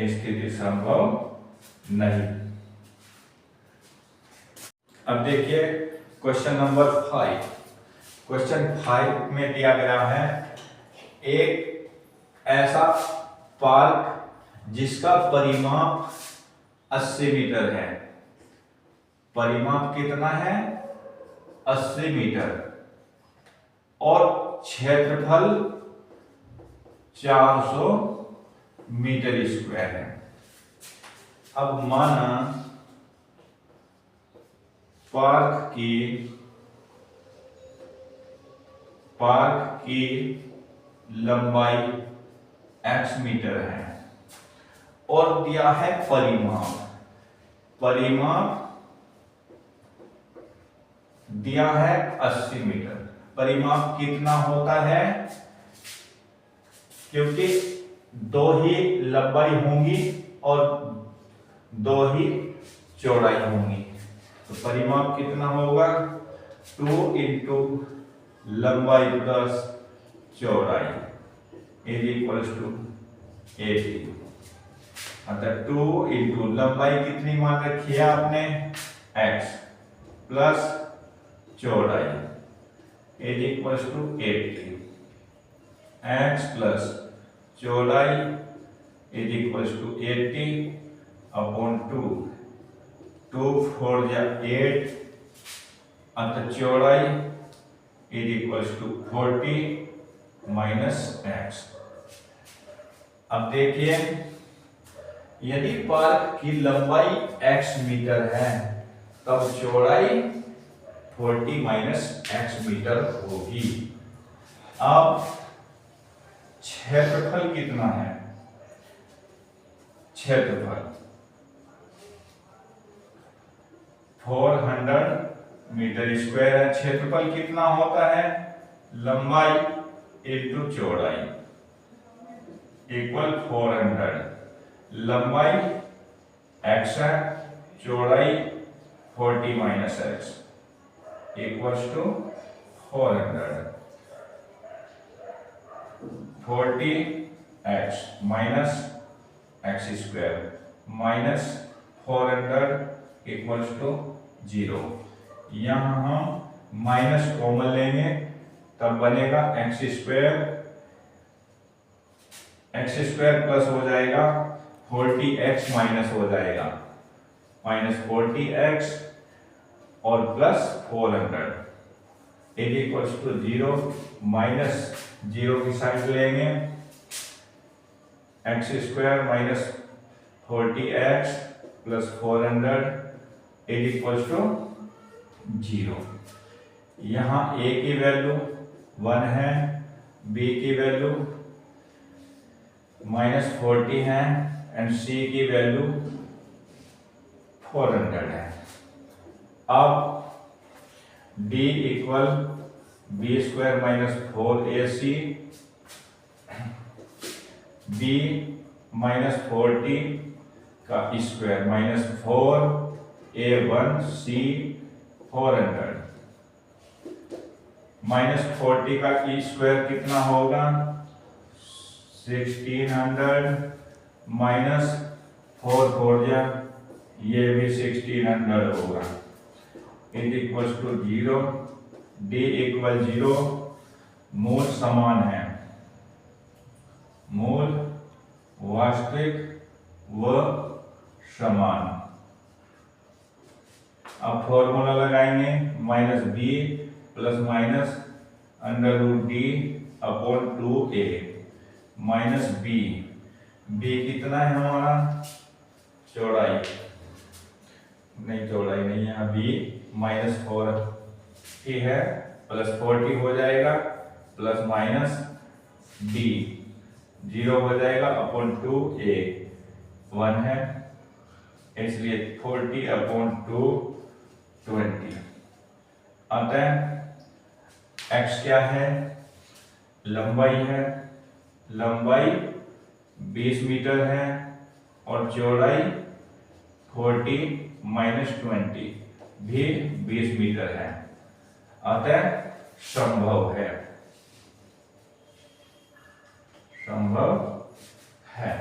स्थिति संभव नहीं। अब देखिए क्वेश्चन नंबर 5। क्वेश्चन 5 में दिया गया है एक ऐसा पार्क जिसका परिमाप 80 मीटर है। परिमाप कितना है? 80 मीटर और क्षेत्रफल 400 मीटर स्क्वायर है। अब माना पार्क की लंबाई x मीटर है और दिया है परिमाप दिया है 80 मीटर। परिमाप कितना होता है? क्योंकि दो ही लंबाई होंगी और दो ही चौड़ाई होंगी, तो परिमाप कितना होगा? 2 इंटू लंबाई प्लस चौड़ाई इज इक्वल टू 80। अतः 2 इंटू लंबाई कितनी मान रखी है आपने? x प्लस चौड़ाई is equal to 80। x plus चौड़ाई इज इक्वल टू 80 अपॉन 2। 2 4 या 8, अतः चौड़ाई is equal to 40 minus x। अब देखिए, यदि पार्क की लंबाई x मीटर है तब चौड़ाई 40 माइनस x मीटर होगी। अब क्षेत्रफल कितना है? क्षेत्रफल 400 मीटर स्क्वायर है। क्षेत्रफल कितना होता है? लंबाई इंटू चौड़ाई इक्वल 400। लंबाई x है, चौड़ाई 40 minus x equals to 400। 40x minus x square minus 400 equals to 0। यहां हम माइनस कॉमन लेंगे तब बनेगा x स्क्वायर प्लस हो जाएगा 40x माइनस हो जाएगा माइनस 40x और plus 400 is equals to 0। Minus 0 की साइड लेंगे, x square minus 40x plus 400 is equals to 0। यहां a की वैल्यू 1 है, b की वैल्यू माइनस 40 है एंड c की वैल्यू 400 है। अब d equal b square minus 4ac, b minus 40 का स्क्वायर माइनस 4a1c 400 माइनस 40 का स्क्वायर कितना होगा? 1600 माइनस 4 4 जा, ये भी 1600 होगा is equal to 0। d equal 0। मूल समान है, मूल वास्तविक व समान। अब फॉर्मूला लगाएंगे, minus b plus minus under root d upon 2a minus b। b कितना है हमारा? चौड़ाई नहीं, चौड़ाई नहीं है, b माइनस 40 है प्लस 40 हो जाएगा प्लस माइनस b 0 हो जाएगा अपॉन 2a 1 है, इसलिए 40 अपॉन 2 20। अतः x क्या है? लंबाई है, लंबाई 20 मीटर है और चौड़ाई 40 माइनस 20 भी 20 मीटर है। अतः संभव है, संभव है।